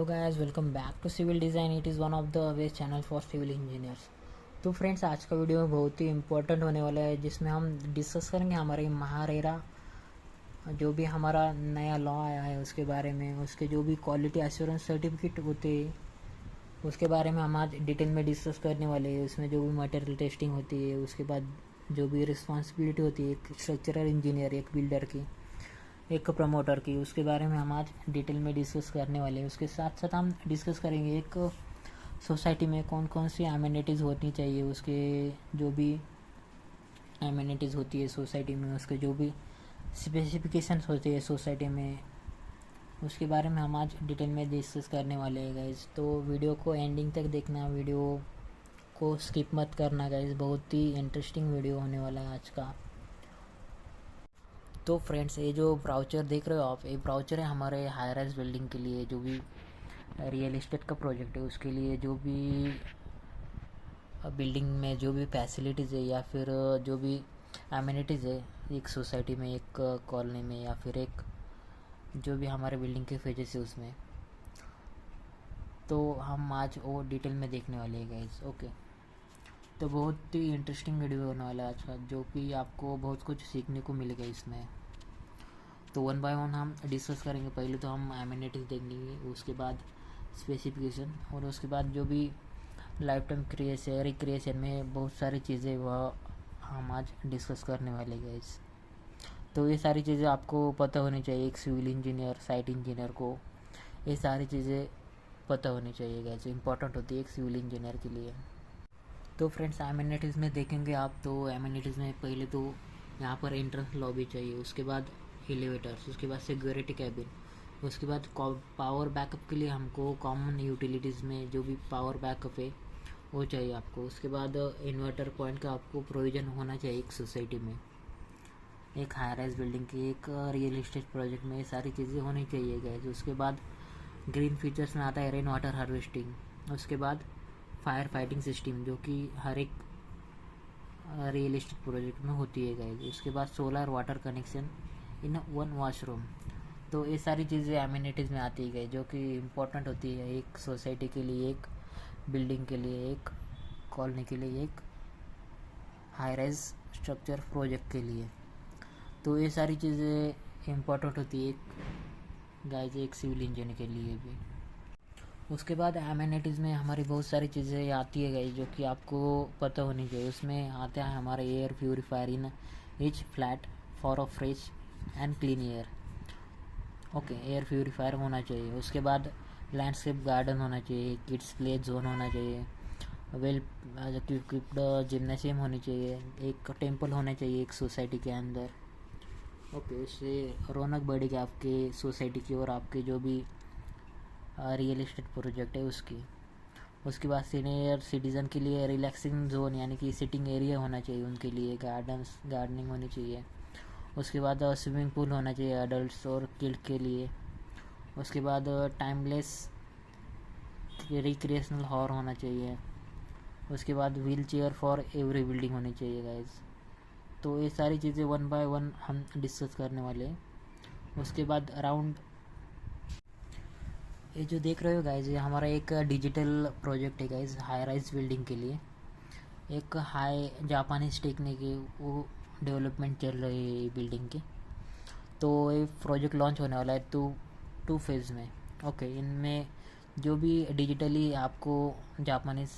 Hello guys, welcome back to civil design. It is one of the best channel for civil engineers. तो friends, आज का video बहुत ही important होने वाला है, जिसमें हम डिस्कस करेंगे हमारे महारेरा जो भी हमारा नया लॉ आया है उसके बारे में, उसके जो भी क्वालिटी एश्योरेंस सर्टिफिकेट होते हैं उसके बारे में हम आज डिटेल में डिस्कस करने वाले हैं। उसमें जो भी मटेरियल टेस्टिंग होती है, उसके बाद जो भी रिस्पॉन्सिबिलिटी होती है एक स्ट्रक्चरल इंजीनियर, एक बिल्डर की, एक प्रमोटर की, उसके बारे में हम आज डिटेल में डिस्कस करने वाले हैं। उसके साथ साथ हम डिस्कस करेंगे एक सोसाइटी में कौन कौन सी एमिनिटीज़ होनी चाहिए, उसके जो भी एमिनिटीज़ होती है सोसाइटी में, उसके जो भी स्पेसिफिकेशंस होते हैं सोसाइटी में, उसके बारे में हम आज डिटेल में डिस्कस करने वाले हैं गाइज। तो वीडियो को एंडिंग तक देखना, वीडियो को स्किप मत करना गाइज, बहुत ही इंटरेस्टिंग वीडियो होने वाला है आज का। तो फ्रेंड्स, ये जो ब्राउचर देख रहे हो आप, ये ब्राउचर है हमारे हाई राइज बिल्डिंग के लिए, जो भी रियल एस्टेट का प्रोजेक्ट है उसके लिए, जो भी बिल्डिंग में जो भी फैसिलिटीज़ है या फिर जो भी एमिनिटीज़ है एक सोसाइटी में, एक कॉलोनी में, या फिर एक जो भी हमारे बिल्डिंग के फेजेस है उसमें, तो हम आज वो डिटेल में देखने वाले हैं गाइज। ओके, तो बहुत ही इंटरेस्टिंग वीडियो होने वाला है आज का, जो कि आपको बहुत कुछ सीखने को मिलेगा इसमें। तो वन बाय वन हम डिस्कस करेंगे। पहले तो हम एमिनिटीज़ देखेंगे, उसके बाद स्पेसिफिकेशन, और उसके बाद जो भी लाइफ टाइम क्रिएशन रिक्रिएशन में बहुत सारी चीज़ें वह हम आज डिस्कस करने वाले गाइस। तो ये सारी चीज़ें आपको पता होनी चाहिए, एक सिविल इंजीनियर, साइट इंजीनियर को ये सारी चीज़ें पता होनी चाहिए गाइस, इंपॉर्टेंट होती है एक सिविल इंजीनियर के लिए। तो फ्रेंड्स, एमिनिटीज़ में देखेंगे आप, तो एमिनिटीज़ में पहले तो यहाँ पर एंट्रेंस लॉबी चाहिए, उसके बाद एलिवेटर्स, उसके बाद सिक्योरिटी कैबिन, उसके बाद पावर बैकअप के लिए हमको कॉमन यूटिलिटीज़ में जो भी पावर बैकअप है वो चाहिए आपको। उसके बाद इन्वर्टर पॉइंट का आपको प्रोविज़न होना चाहिए एक सोसाइटी में, एक हाई राइज बिल्डिंग की, एक रियल एस्टेट प्रोजेक्ट में ये सारी चीज़ें होनी चाहिए गैस। उसके बाद ग्रीन फीचर्स में आता है रेन वाटर हार्वेस्टिंग, उसके बाद फायर फाइटिंग सिस्टम जो कि हर एक रियल एस्टेट प्रोजेक्ट में होती है गाइस। उसके बाद solar water connection in one washroom. तो ये सारी चीज़ें एमिनिटीज़ में आती है जो कि इम्पोर्टेंट होती है एक सोसाइटी के लिए, एक बिल्डिंग के लिए, एक कॉलोनी के लिए, एक हाई राइज स्ट्रक्चर प्रोजेक्ट के लिए। तो ये सारी चीज़ें इम्पोर्टेंट होती है एक गाइस, एक सिविल इंजीनियर के लिए भी। उसके बाद एमिनिटीज़ में हमारी बहुत सारी चीज़ें आती है गाइस, जो कि आपको पता होनी चाहिए। उसमें आता है हमारा air purifier in each flat for a fresh and clean air. Okay, air purifier होना चाहिए। उसके बाद लैंडस्केप गार्डन होना चाहिए, किड्स प्ले जोन होना चाहिए, वेल इक्विप्ड जिम्नेशियम होनी चाहिए, एक टेम्पल होना चाहिए एक सोसाइटी के अंदर। ओके, उससे रौनक बढ़ेगी आपके सोसाइटी की और आपके जो भी रियल एस्टेट प्रोजेक्ट है उसकी। उसके बाद सीनियर सिटीज़न के लिए रिलैक्सिंग जोन यानी कि सिटिंग एरिया होना चाहिए उनके लिए, गार्डनिंग होनी चाहिए। उसके बाद स्विमिंग पूल होना चाहिए अडल्ट्स और किड के लिए। उसके बाद टाइमलेस रिक्रिएशनल हॉल होना चाहिए। उसके बाद wheel chair for every building होनी चाहिए गाइज। तो ये सारी चीज़ें वन बाय वन हम डिस्कस करने वाले हैं। उसके बाद अराउंड ये जो देख रहे हो गाइज, ये हमारा एक डिजिटल प्रोजेक्ट है गाइज, हाई राइज बिल्डिंग के लिए, एक हाई जापानीज टेक्निक है वो डेवलपमेंट चल रही है बिल्डिंग की। तो ये प्रोजेक्ट लॉन्च होने वाला है टू फेज़ में। ओके, इनमें जो भी डिजिटली आपको जापानीज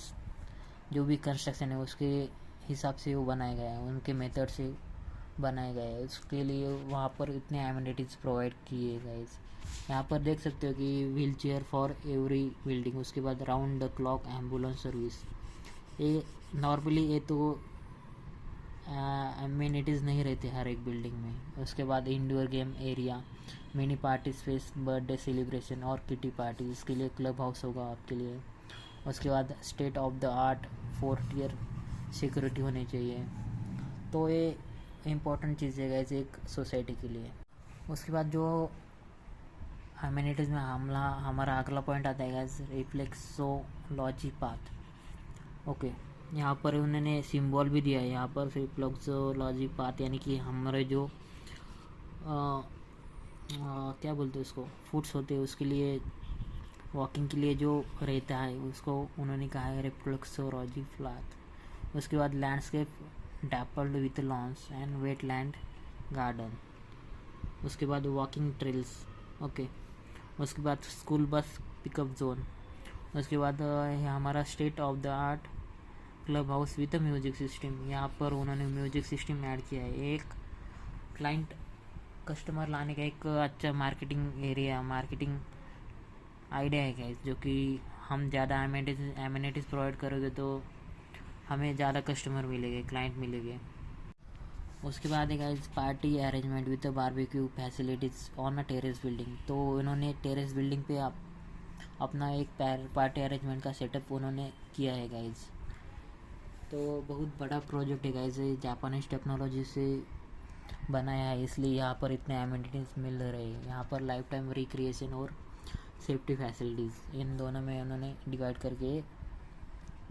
जो भी कंस्ट्रक्शन है उसके हिसाब से वो बनाया गया है, उनके मेथड से बनाया गया है। उसके लिए वहाँ पर इतने एमिनिटीज़ प्रोवाइड किए गए। यहाँ पर देख सकते हो कि wheel chair for every building, उसके बाद round the clock ambulance service. ये नॉर्मली ये तो एमिनिटीज़ नहीं रहते हर एक बिल्डिंग में। उसके बाद indoor game area, mini party space, birthday celebration और किटी पार्टी, इसके लिए क्लब हाउस होगा आपके लिए। उसके बाद state of the art 4 tier security होनी चाहिए। तो ये इम्पोर्टेंट चीज़ है गाइस एक सोसाइटी के लिए। उसके बाद जो एमिनिटीज़ में हमारा अगला पॉइंट आता है गाइस, रिफ्लेक्सोलॉजी पाथ। ओके, यहाँ पर उन्होंने सिंबल भी दिया है, यहाँ पर रिफ्लेक्सोलॉजी पाथ यानी कि हमारे जो क्या बोलते हैं उसको, फूड्स होते हैं उसके लिए वॉकिंग के लिए जो रहता है उसको उन्होंने कहा है रिफ्लेक्सोलॉजी फ्लैट। उसके बाद landscape dappled with lawns and wetland garden. उसके बाद वॉकिंग ट्रेल्स, ओके। उसके बाद स्कूल बस पिकअप जोन। उसके बाद हमारा state of the art club house with music system. यहाँ पर उन्होंने म्यूजिक सिस्टम ऐड किया है। एक क्लाइंट कस्टमर लाने का एक अच्छा मार्केटिंग एरिया, मार्केटिंग आइडिया है गाइस, जो कि हम ज़्यादा एमिनिटीज़ प्रोवाइड करोगे तो हमें ज़्यादा कस्टमर मिलेंगे, क्लाइंट मिलेंगे। उसके बाद है guys party arrangement with barbecue facilities on a terrace building. तो इन्होंने टेरेस बिल्डिंग पे अपना एक पार्टी अरेंजमेंट का सेटअप उन्होंने किया है गाइस। तो बहुत बड़ा प्रोजेक्ट है गाइस, जापानीज टेक्नोलॉजी से बनाया है, इसलिए यहाँ पर इतने एमिनिटीज़ मिल रहे हैं। यहाँ पर लाइफ टाइम रिक्रिएशन और सेफ्टी फैसिलिटीज़ इन दोनों में उन्होंने डिवाइड करके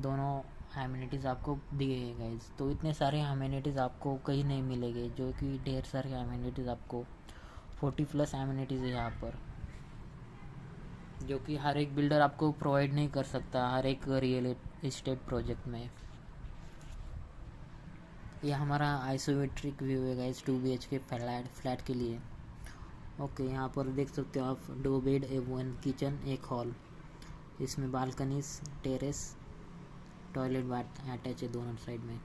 दोनों एमिनिटीज़ आपको दिए हैं गाइस। तो इतने सारे एमिनिटीज़ आपको कहीं नहीं मिलेंगे, जो कि ढेर सारे एमिनिटीज़ आपको 40+ एमिनिटीज़ है यहाँ पर, जो कि हर एक बिल्डर आपको प्रोवाइड नहीं कर सकता हर एक रियल एस्टेट प्रोजेक्ट में। यह हमारा आइसोमेट्रिक व्यू है गाइस 2 BHK फ्लैट के लिए, ओके। यहाँ पर देख सकते हो आप 2 बेड, 1 किचन, 1 हॉल। इसमें balconies, terrace, toilet bath attach है दोनों साइड में।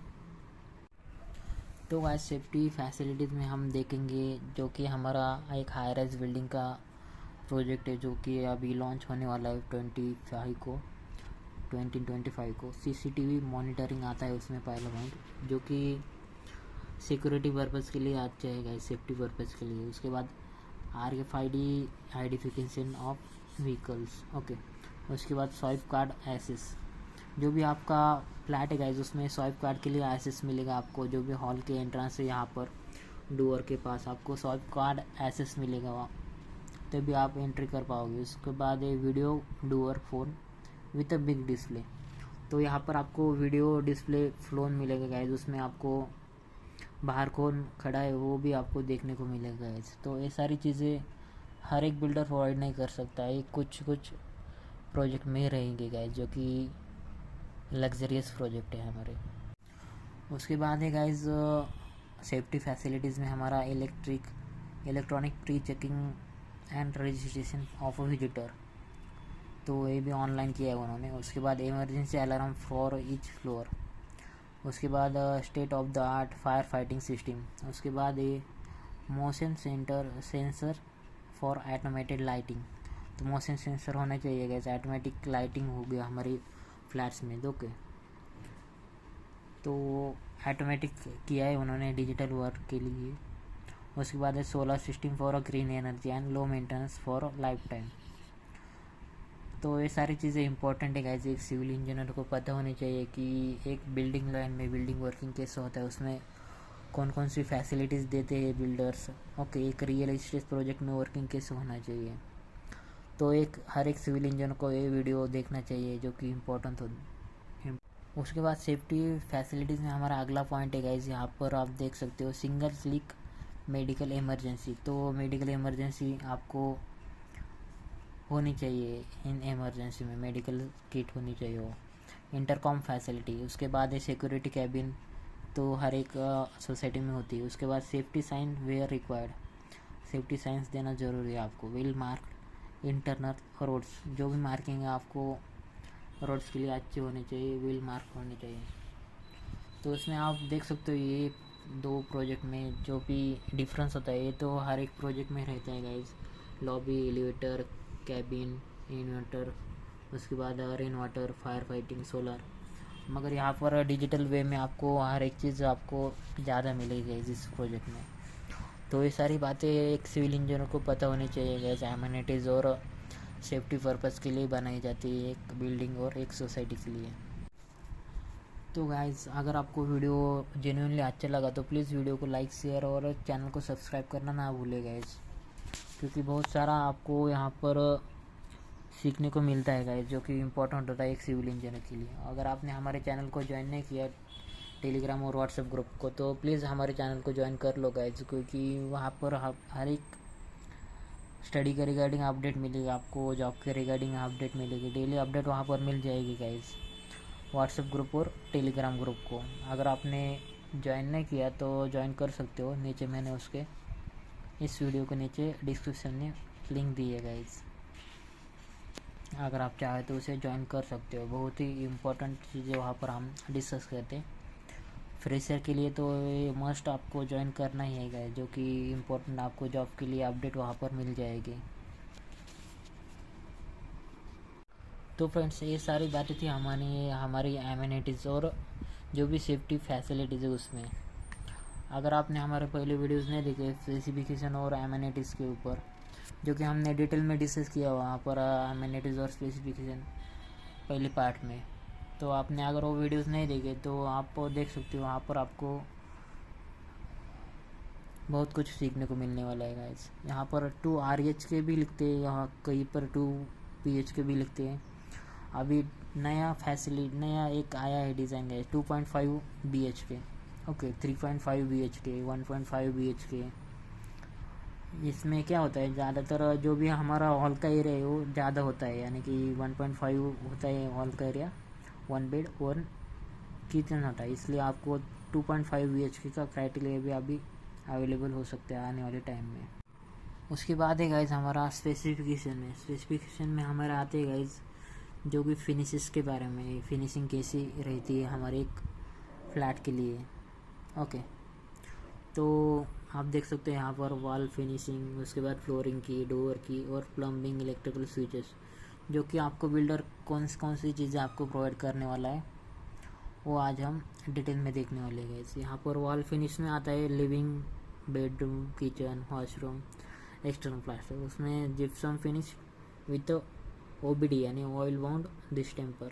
तो गाइस सेफ्टी फैसिलिटीज़ में हम देखेंगे जो कि हमारा एक हाई राइज बिल्डिंग का प्रोजेक्ट है, जो कि अभी लॉन्च होने वाला है 2025 को। CCTV मॉनिटरिंग आता है उसमें पहला पॉइंट, जो कि सिक्योरिटी पर्पज़ के लिए अच्छा है गाइस, सेफ्टी पर्पज़ के लिए। उसके बाद RFID identification of vehicles, okay. उसके बाद स्वाइप कार्ड एक्सेस, जो भी आपका फ्लैट है गाइस उसमें स्वाइप कार्ड के लिए एक्सेस मिलेगा आपको। जो भी हॉल के एंट्रेंस है यहाँ पर डोर के पास आपको स्वाइप कार्ड एक्सेस मिलेगा वहाँ, तभी आप एंट्री कर पाओगे। उसके बाद है video door phone with a big display. तो यहाँ पर आपको वीडियो डिस्प्ले फ़ोन मिलेगा गाइस, उसमें आपको बाहर कौन खड़ा है वो भी आपको देखने को मिलेगा गाइस। तो ये सारी चीज़ें हर एक बिल्डर प्रोवाइड नहीं कर सकता, ये कुछ प्रोजेक्ट में रहेंगे गाइस, जो कि लग्जरियस प्रोजेक्ट है हमारे। उसके बाद है गाइस सेफ्टी फैसिलिटीज़ में हमारा electronic pre checking and registration of a visitor, तो ये भी ऑनलाइन किया है उन्होंने। उसके बाद emergency alarm for each floor. उसके बाद state of the art fire fighting system. उसके बाद ये motion sensor for automated lighting. तो मोशन सेंसर होना चाहिए गाइस, ऑटोमेटिक लाइटिंग हो गया हमारी फ्लैट्स में, ओके। तो ऑटोमेटिक किया है उन्होंने डिजिटल वर्क के लिए। उसके बाद है solar system for a green energy and low maintenance for life time. तो ये सारी चीज़ें इंपॉर्टेंट है गाइस, एक सिविल इंजीनियर को पता होनी चाहिए कि एक बिल्डिंग लाइन में बिल्डिंग वर्किंग कैसे होता है, उसमें कौन कौन सी फैसिलिटीज़ देते हैं बिल्डर्स, ओके। एक रियल एस्टेट प्रोजेक्ट में वर्किंग कैसे होना चाहिए, तो हर एक सिविल इंजीनियर को ये वीडियो देखना चाहिए, जो कि इम्पोर्टेंट हो। उसके बाद सेफ्टी फैसिलिटीज़ में हमारा अगला पॉइंट है गाइस, यहाँ पर आप देख सकते हो सिंगल क्लिक मेडिकल इमरजेंसी। तो मेडिकल इमरजेंसी आपको होनी चाहिए, इन इमरजेंसी में मेडिकल किट होनी चाहिए हो। इंटरकॉम फैसिलिटी, उसके बाद है सिक्योरिटी कैबिन, तो हर एक सोसाइटी में होती है। उसके बाद safety sign where required, safety science देना ज़रूरी है आपको। वेल मार्क इंटरनल रोड्स, जो भी मार्किंग है आपको रोड्स के लिए अच्छे होने चाहिए, वेल मार्क होने चाहिए। तो इसमें आप देख सकते हो ये 2 प्रोजेक्ट में जो भी डिफरेंस होता है, ये तो हर एक प्रोजेक्ट में रहता है guys. Lobby, elevator, cabin, inverter, उसके बाद rain water, fire fighting, solar. मगर यहाँ पर डिजिटल वे में आपको हर एक चीज़ आपको ज़्यादा मिलेगी इस प्रोजेक्ट में। तो ये सारी बातें एक सिविल इंजीनियर को पता होनी चाहिए गाइस, एमिनिटीज़ और सेफ्टी पर्पज़ के लिए बनाई जाती है एक बिल्डिंग और एक सोसाइटी के लिए। तो गाइस अगर आपको वीडियो जेन्युइनली अच्छा लगा तो प्लीज़ वीडियो को लाइक, शेयर और चैनल को सब्सक्राइब करना ना भूलें गाइस, क्योंकि बहुत सारा आपको यहाँ पर सीखने को मिलता है गाइस, जो कि इम्पोर्टेंट होता है एक सिविल इंजीनियर के लिए। अगर आपने हमारे चैनल को ज्वाइन नहीं किया टेलीग्राम और व्हाट्सएप ग्रुप को, तो प्लीज़ हमारे चैनल को ज्वाइन कर लो गाइस, क्योंकि वहाँ पर हर एक स्टडी के रिगार्डिंग अपडेट मिलेगी आपको, जॉब के रिगार्डिंग अपडेट मिलेगी, डेली अपडेट वहाँ पर मिल जाएगी गाइस। व्हाट्सएप ग्रुप और टेलीग्राम ग्रुप को अगर आपने ज्वाइन नहीं किया तो ज्वाइन कर सकते हो, नीचे मैंने उसके इस वीडियो के नीचे डिस्क्रिप्शन में लिंक दी है गाइस, अगर आप चाहे तो उसे ज्वाइन कर सकते हो। बहुत ही इम्पोर्टेंट चीज़ें वहाँ पर हम डिस्कस करते हैं फ्रेशर के लिए, तो ये मस्ट आपको ज्वाइन करना ही है गाइस, जो कि इम्पोर्टेंट आपको जॉब के लिए अपडेट वहाँ पर मिल जाएगी। तो फ्रेंड्स ये सारी बातें थी हमारी एमिनिटीज़ और जो भी सेफ्टी फैसिलिटीज़ है उसमें। अगर आपने हमारे पहले वीडियोस नहीं देखे स्पेसिफिकेशन और एमिनिटीज़ के ऊपर, जो कि हमने डिटेल में डिस्कस किया वहाँ पर एमिनिटीज़ और स्पेसिफिकेशन पहले पार्ट में, तो आपने अगर वो वीडियोस नहीं देखे तो आप देख सकते हो, वहाँ पर आपको बहुत कुछ सीखने को मिलने वाला है गाइस। यहाँ पर 2 RH के भी लिखते हैं, यहाँ कहीं पर 2 PH के भी लिखते हैं। अभी नया एक आया है डिज़ाइन है 2.5 BHK, ओके 3.5 BHK, 1.5 BHK। इसमें क्या होता है, ज़्यादातर जो भी हमारा हॉल का एरिया है वो ज़्यादा होता है, यानी कि 1.5 होता है हॉल का एरिया, 1 बेड 1 किचन होता है, इसलिए आपको 2.5 BHK का क्राइटेरिया भी अभी अवेलेबल हो सकता है आने वाले टाइम में। उसके बाद है गाइज हमारा स्पेसिफिकेशन में हमारे आते हैं गाइज जो भी फिनिशेस के बारे में, फिनिशिंग कैसी रहती है हमारे एक फ्लैट के लिए। ओके, तो आप देख सकते हैं यहाँ पर वॉल फिनिशिंग, उसके बाद फ्लोरिंग की, डोर की और प्लम्बिंग, इलेक्ट्रिकल स्विचेस, जो कि आपको बिल्डर कौन सी चीज़ें आपको प्रोवाइड करने वाला है वो आज हम डिटेल में देखने वाले हैं गाइस। यहाँ पर वॉल फिनिश में आता है living, bedroom, kitchen, washroom, external plaster, उसमें जिप्सम फिनिश विथ OBD यानी oil bond distemper,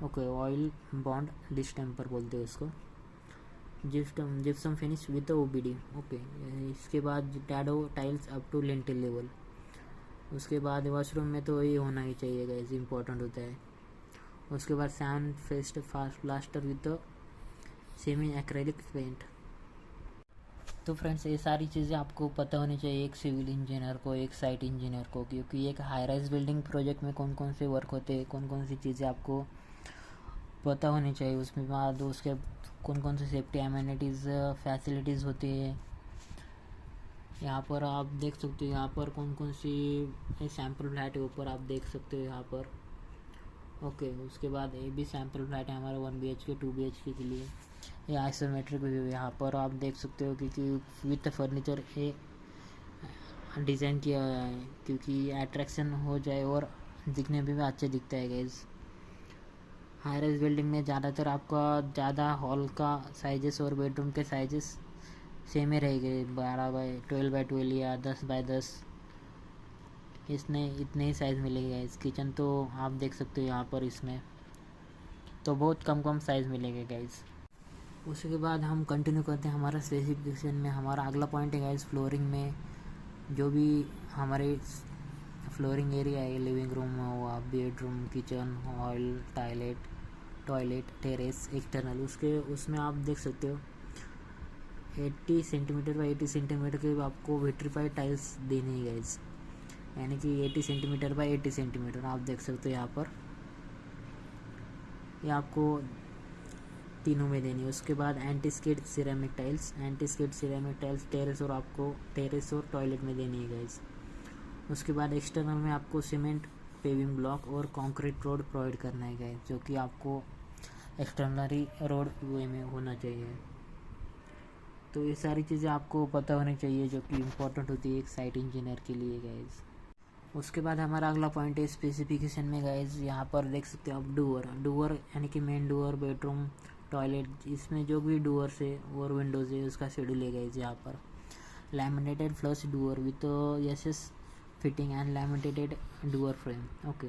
okay oil bond distemper बोलते हैं उसको, gypsum finish with OBD, okay. इसके बाद dado tiles up to lintel level. उसके बाद वॉशरूम में तो ये होना ही चाहिए गाइस, इम्पोर्टेंट होता है। उसके बाद sand faced fast plaster with semi acrylic paint. तो फ्रेंड्स ये सारी चीज़ें आपको पता होनी चाहिए एक सिविल इंजीनियर को, एक साइट इंजीनियर को, क्योंकि एक हाई राइज बिल्डिंग प्रोजेक्ट में कौन कौन से वर्क होते हैं, कौन कौन सी चीज़ें आपको पता होनी चाहिए, उसमें बाद उसके कौन कौन सी सेफ्टी एमिनिटीज़ फैसिलिटीज़ होती है। यहाँ पर आप देख सकते हो, यहाँ पर कौन कौन सी सैम्पल फ्लैट है ऊपर आप देख सकते हो यहाँ पर, ओके। उसके बाद ये भी सैम्पल फ्लैट है हमारा 1 BHK 2 BHK के लिए, ये आइसोमेट्रिक व्यू है। यहाँ पर आप देख सकते हो क्योंकि विथ फर्नीचर ये डिज़ाइन किया हुआ है, क्योंकि अट्रैक्शन हो जाए और दिखने में भी अच्छा दिखता है गाइस। हाई राइज बिल्डिंग में ज़्यादातर आपका ज़्यादा हॉल का साइजेस और बेडरूम के साइजेस सेम ही रहेंगे, 12x12 या 10x10, इतने ही साइज़ मिलेगा इस किचन। तो आप देख सकते हो यहाँ पर इसमें तो बहुत कम साइज़ मिलेगा गाइस। उसके बाद हम कंटिन्यू करते हैं हमारा स्पेसिफिकेशन में। हमारा अगला पॉइंट है गाइस फ्लोरिंग में, जो भी हमारे फ्लोरिंग एरिया है, लिविंग रूम हुआ, bedroom, kitchen, hall, toilet, terrace, external, उसमें आप देख सकते हो 80 सेंटीमीटर बाई 80 सेंटीमीटर के आपको विट्रीफाइड टाइल्स देनी है गाइस, यानी कि 80 सेंटीमीटर बाई 80 सेंटीमीटर आप देख सकते हो यहाँ पर, ये आपको तीनों में देनी है। उसके बाद anti skid ceramic tiles, terrace और टॉयलेट में देनी है गाइस। उसके बाद एक्सटर्नल में आपको सीमेंट पेविंग ब्लॉक और कंक्रीट रोड प्रोवाइड करना है गाइस, जो कि आपको एक्सटर्नली रोड वे में होना चाहिए। तो ये सारी चीज़ें आपको पता होनी चाहिए जो कि इम्पोर्टेंट होती है एक साइट इंजीनियर के लिए गाइस। उसके बाद हमारा अगला पॉइंट है स्पेसिफिकेशन में गाइस। यहाँ पर देख सकते हो आप डूअर यानी कि मेन डूअर, बेडरूम, टॉयलेट, इसमें जो भी डूअर्स है और विंडोज़ है उसका शेड्यूल है गाइस। यहाँ पर laminated flush doer with SS fitting and laminated doer frame, okay.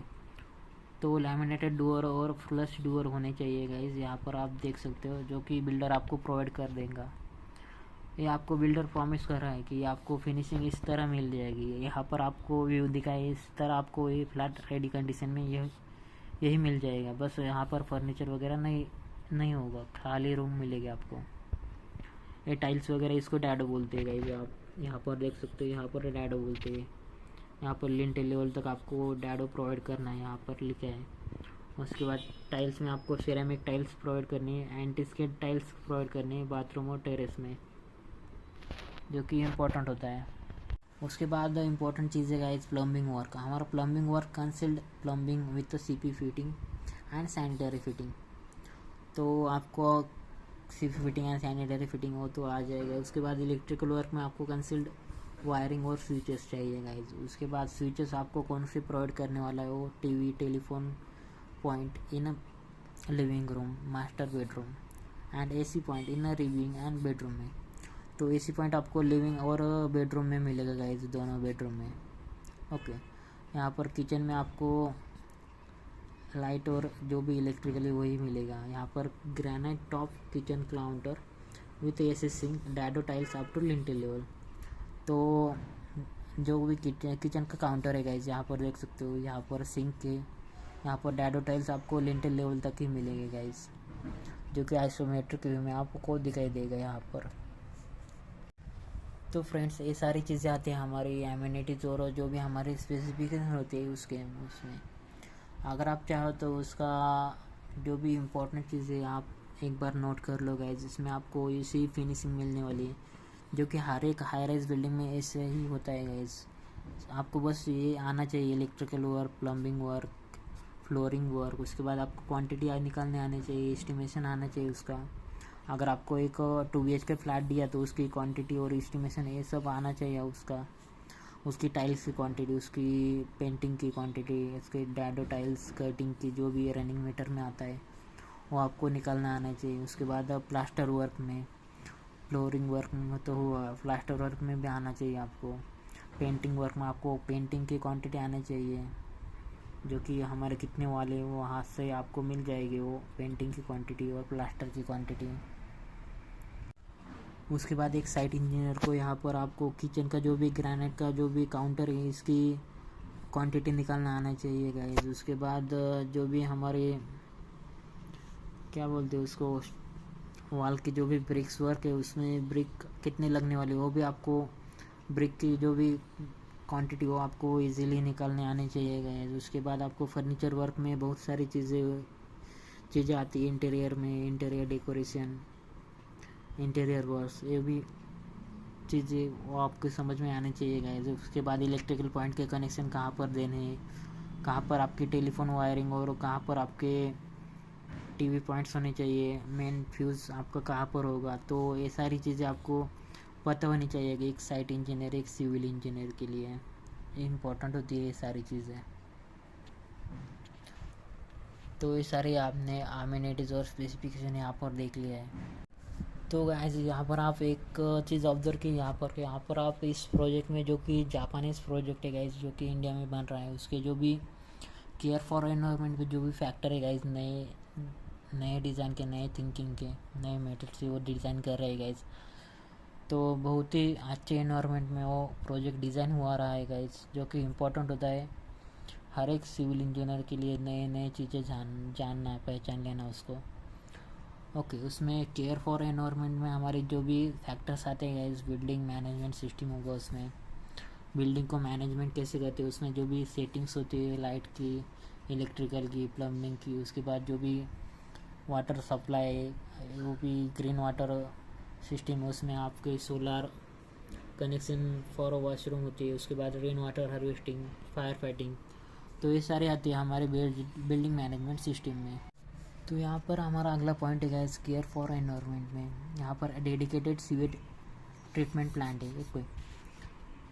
तो लैमिनेटेड डूअर और फ्लश डूअर होने चाहिए गाइस। यहाँ पर आप देख सकते हो जो कि बिल्डर आपको प्रोवाइड कर देगा। ये आपको बिल्डर प्रॉमिस कर रहा है कि आपको फिनिशिंग इस तरह मिल जाएगी। यहाँ पर आपको व्यू दिखाए इस तरह आपको ये फ्लैट रेडी कंडीशन में यही मिल जाएगा। बस यहाँ पर फर्नीचर वगैरह नहीं होगा, खाली रूम मिलेगी आपको। ये टाइल्स वगैरह इसको डैडो बोलते हैं गाइस, आप यहाँ पर देख सकते हो, यहाँ पर डैडो बोलते हैं। यहाँ पर लिंटेल लेवल तक आपको डैडो प्रोवाइड करना है, यहाँ पर लिखा है। उसके बाद टाइल्स में आपको सिरेमिक टाइल्स प्रोवाइड करनी है, एंटी स्किड टाइल्स प्रोवाइड करनी है बाथरूम और टेरेस में, जो कि इम्पोर्टेंट होता है। उसके बाद इम्पोर्टेंट चीज़ है गाइस प्लम्बिंग वर्क। हमारा plumbing work कंसिल्ड plumbing with CP fitting and sanitary fitting. तो आपको CP fitting and sanitary fitting हो तो आ जाएगा। उसके बाद इलेक्ट्रिकल वर्क में आपको कंसिल्ड वायरिंग और स्विचेस चाहिए गाइस। उसके बाद स्विचेस आपको कौन से प्रोवाइड करने वाला है, वो TV telephone point in living room, master bedroom and AC point in living and bedroom में। तो एसी पॉइंट आपको लिविंग और बेडरूम में मिलेगा गाइस, दोनों बेडरूम में। ओके, यहाँ पर किचन में आपको लाइट और जो भी इलेक्ट्रिकली वही मिलेगा। यहाँ पर granite top kitchen counter with AC sink, dado tiles up to lintel level. तो जो भी किचन का काउंटर है गाइस, यहाँ पर देख सकते हो, यहाँ पर सिंक के यहाँ पर डैडो टाइल्स आपको लिंटेल लेवल तक ही मिलेंगे गाइस, जो कि आइसोमेट्रिक व्यू में आपको दिखाई देगा यहाँ पर। तो फ्रेंड्स, ये सारी चीज़ें आती हैं हमारी एमिनिटीज़ और जो भी हमारी स्पेसिफिकेशन होती है उसमें अगर आप चाहो तो उसका जो भी इम्पोर्टेंट चीज़ है आप एक बार नोट कर लो गाइस। जिसमें आपको इसी फिनिशिंग मिलने वाली है, जो कि हर एक हाई राइज बिल्डिंग में ऐसे ही होता है गाइस। आपको बस ये आना चाहिए, electrical work, plumbing work, flooring work. उसके बाद आपको क्वांटिटी निकालने आनी चाहिए, एस्टिमेशन आना चाहिए उसका। अगर आपको एक 2 BHK फ्लैट दिया तो उसकी क्वांटिटी और एस्टिमेशन ये सब आना चाहिए उसका। उसकी टाइल्स की क्वांटिटी, उसकी पेंटिंग की क्वांटिटी, उसके डैडो टाइल्स कटिंग की जो भी रनिंग मीटर में आता है वो आपको निकालना आना चाहिए। उसके बाद प्लास्टर वर्क में, फ्लोरिंग वर्क में तो हुआ, प्लास्टर वर्क में भी आना चाहिए आपको। पेंटिंग वर्क में आपको पेंटिंग की क्वांटिटी आनी चाहिए, जो कि हमारे कितने वाले वो हाथ से आपको मिल जाएगी वो पेंटिंग की क्वांटिटी और प्लास्टर की क्वांटिटी। उसके बाद एक साइट इंजीनियर को यहाँ पर आपको किचन का जो भी ग्रेनाइट का जो भी काउंटर है इसकी क्वांटिटी निकालना आना चाहिए गाइस। उसके बाद जो भी हमारे क्या बोलते हैं उसको, वॉल के जो भी ब्रिक्स वर्क है उसमें ब्रिक कितने लगने वाले वो भी आपको, ब्रिक की जो भी क्वांटिटी वो आपको इजीली निकालने आने चाहिए गाइस। उसके बाद आपको फर्नीचर वर्क में बहुत सारी चीज़ें आती है, इंटीरियर में, इंटीरियर डेकोरेशन, इंटीरियर वर्क्स, ये भी चीज़ें वो आपको समझ में आनी चाहिए गाइस। उसके बाद इलेक्ट्रिकल पॉइंट के कनेक्शन कहाँ पर देने हैं, कहाँ पर आपकी टेलीफोन वायरिंग और कहाँ पर आपके टीवी पॉइंट्स होने चाहिए, मेन फ्यूज़ आपका कहाँ पर होगा। तो ये सारी चीज़ें आपको पता होनी चाहिए कि एक साइट इंजीनियर, एक सिविल इंजीनियर के लिए इम्पोर्टेंट होती है ये सारी चीज़ें। तो ये सारी आपने अमेनिटीज़ और स्पेसिफिकेशन यहाँ पर देख लिया है। तो गाइस यहाँ पर आप एक चीज़ ऑब्जर्व की, यहाँ पर आप इस प्रोजेक्ट में, जो कि जापानीज़ प्रोजेक्ट है गाइस, जो कि इंडिया में बन रहा है, उसके जो भी केयर फॉर एनवायरनमेंट पे जो भी फैक्टर है गाइस, नए डिज़ाइन के, नए थिंकिंग के, नए मेथड से वो डिज़ाइन कर रहे हैं गाइस। तो बहुत ही अच्छे एनवायरनमेंट में वो प्रोजेक्ट डिज़ाइन हुआ रहा है गाइस, जो कि इम्पोर्टेंट होता है हर एक सिविल इंजीनियर के लिए। नए नए चीज़ें जानना, पहचान लेना उसको। ओके, उसमें केयर फॉर एनवायरनमेंट में हमारे जो भी फैक्टर्स आते हैं गाइस, बिल्डिंग मैनेजमेंट सिस्टम होगा, उसमें बिल्डिंग को मैनेजमेंट कैसे करते हैं, उसमें जो भी सेटिंग्स होती है लाइट की, इलेक्ट्रिकल की, प्लम्बिंग की। उसके बाद जो भी वाटर सप्लाई, वो भी ग्रीन वाटर सिस्टम, उसमें आपके सोलर कनेक्शन फॉर वॉशरूम होती है। उसके बाद rain water harvesting, fire fighting, तो ये सारे आते हैं हमारे बिल्डिंग मैनेजमेंट सिस्टम में। तो यहाँ पर हमारा अगला पॉइंट है गाइस, केयर फॉर एनवायरनमेंट में यहाँ पर डेडिकेटेड सीवेज ट्रीटमेंट प्लांट है। कोई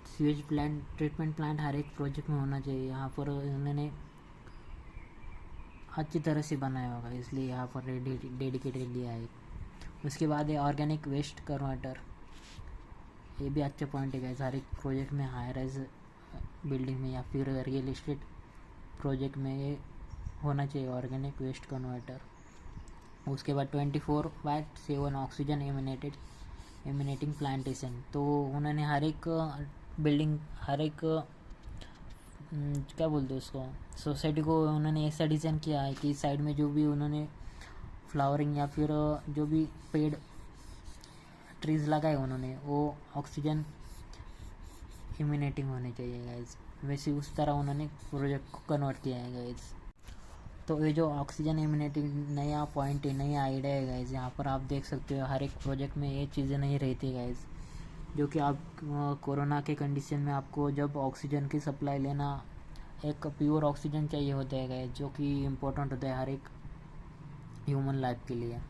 सीवेज ट्रीटमेंट प्लांट हर एक प्रोजेक्ट में होना चाहिए। यहाँ पर उन्होंने अच्छी तरह से बनाया होगा, इसलिए यहाँ पर डेडिकेटेड लिया है। उसके बाद है ऑर्गेनिक वेस्ट कन्वर्टर, ये भी अच्छा पॉइंट है गाइस। हर एक प्रोजेक्ट में, हाई राइज बिल्डिंग में या फिर रियल एस्टेट प्रोजेक्ट में ये होना चाहिए ऑर्गेनिक वेस्ट कन्वर्टर। उसके बाद 24/7 ऑक्सीजन एमिनेटिंग प्लांटेशन। तो उन्होंने हर एक बिल्डिंग, हर एक क्या बोलते हैं उसको, सोसाइटी को उन्होंने ऐसा डिज़ाइन किया है कि साइड में जो भी उन्होंने फ्लावरिंग या फिर जो भी पेड़ ट्रीज़ लगाए उन्होंने, वो ऑक्सीजन इमिनेटिंग होने चाहिए गाइस। वैसे उस तरह उन्होंने प्रोजेक्ट को कन्वर्ट किया है गाइज। तो ये जो ऑक्सीजन इम्यूनिटी नया पॉइंट है, नया आइडिया है गाइज। यहाँ पर आप देख सकते हो हर एक प्रोजेक्ट में ये चीज़ें नहीं रहती गाइज, जो कि आप कोरोना के कंडीशन में आपको जब ऑक्सीजन की सप्लाई लेना, एक प्योर ऑक्सीजन चाहिए होता है गाइज, जो कि इम्पोर्टेंट होता है हर एक ह्यूमन लाइफ के लिए।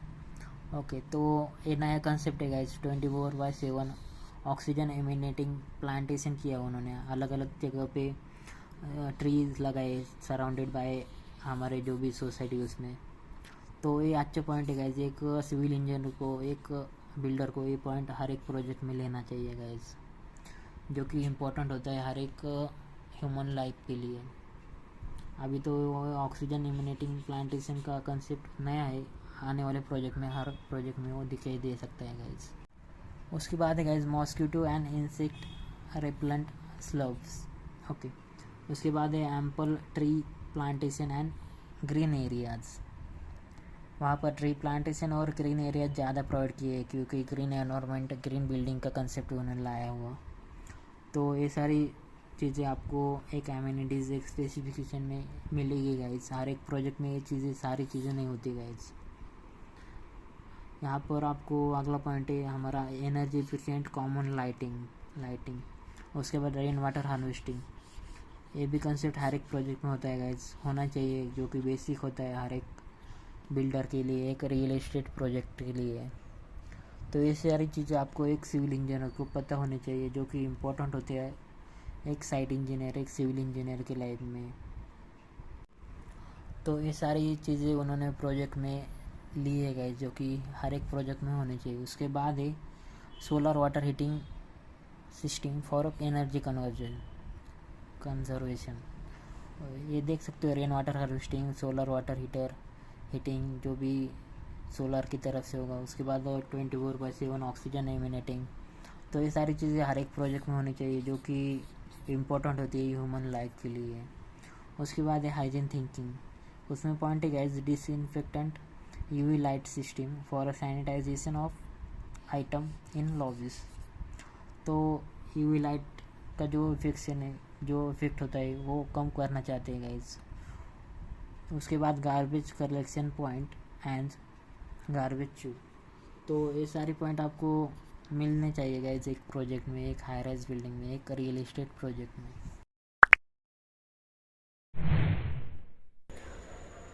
ओके, तो ये नया कंसेप्ट है गाइज, 24/7 ऑक्सीजन इम्यूनेटिंग प्लांटेशन किया उन्होंने, अलग अलग जगह पे ट्रीज लगाए सराउंडेड बाय हमारे जो भी सोसाइटी उसमें। तो ये अच्छा पॉइंट है गाइज, एक सिविल इंजीनियर को, एक बिल्डर को ये पॉइंट हर एक प्रोजेक्ट में लेना चाहिए गाइज, जो कि इम्पोर्टेंट होता है हर एक ह्यूमन लाइफ के लिए। अभी तो ऑक्सीजन इम्यूनेटिंग प्लांटेशन का कंसेप्ट नया है, आने वाले प्रोजेक्ट में हर प्रोजेक्ट में वो दिखाई दे सकता है गाइज। उसके बाद है guys mosquito and insect repellent slabs. Okay, उसके बाद है ample tree plantation and green areas. वहाँ पर ट्री प्लांटेशन और ग्रीन एरिया ज़्यादा प्रोवाइड किए, क्योंकि ग्रीन एनवायरनमेंट, ग्रीन बिल्डिंग का कंसेप्ट उन्होंने लाया हुआ। तो ये सारी चीज़ें आपको एक एमिनिटीज़, एक स्पेसिफिकेशन में मिलेगी गाइज। हर एक प्रोजेक्ट में ये चीज़ें, सारी चीज़ें नहीं होती गाइज। यहाँ पर आपको अगला पॉइंट है हमारा एनर्जी एफिशिएंट कॉमन लाइटिंग। उसके बाद रेन वाटर हार्वेस्टिंग। ये भी कंसेप्ट हर एक प्रोजेक्ट में होता है गाइज, होना चाहिए, जो कि बेसिक होता है हर एक बिल्डर के लिए, एक रियल एस्टेट प्रोजेक्ट के लिए। तो ये सारी चीज़ें आपको एक सिविल इंजीनियर को पता होनी चाहिए, जो कि इम्पोर्टेंट होती है एक साइट इंजीनियर, एक सिविल इंजीनियर की लाइफ में। तो ये सारी चीज़ें उन्होंने प्रोजेक्ट में ली है गाइज, जो कि हर एक प्रोजेक्ट में होनी चाहिए। उसके बाद है solar water heating system for energy conservation. ये देख सकते हो, rain water harvesting, solar water heating जो भी सोलर की तरफ से होगा। उसके बाद 24/7 ऑक्सीजन इम्यूनेटिंग। तो ये सारी चीज़ें हर एक प्रोजेक्ट में होनी चाहिए, जो कि इम्पोर्टेंट होती है ह्यूमन लाइफ के लिए। उसके बाद है हाइजीन थिंकिंग। उसमें पॉइंट है guys disinfectant UV light system for sanitisation of item in lobbies. तो यूवी लाइट का जो इफेक्शन है, जो इफेक्ट होता है, वो कम करना चाहते हैं गाइज। उसके बाद garbage collection point and garbage चू। तो ये सारी पॉइंट आपको मिलने चाहिए गाइज एक प्रोजेक्ट में, एक हाई राइज बिल्डिंग में, एक रियल एस्टेट प्रोजेक्ट में।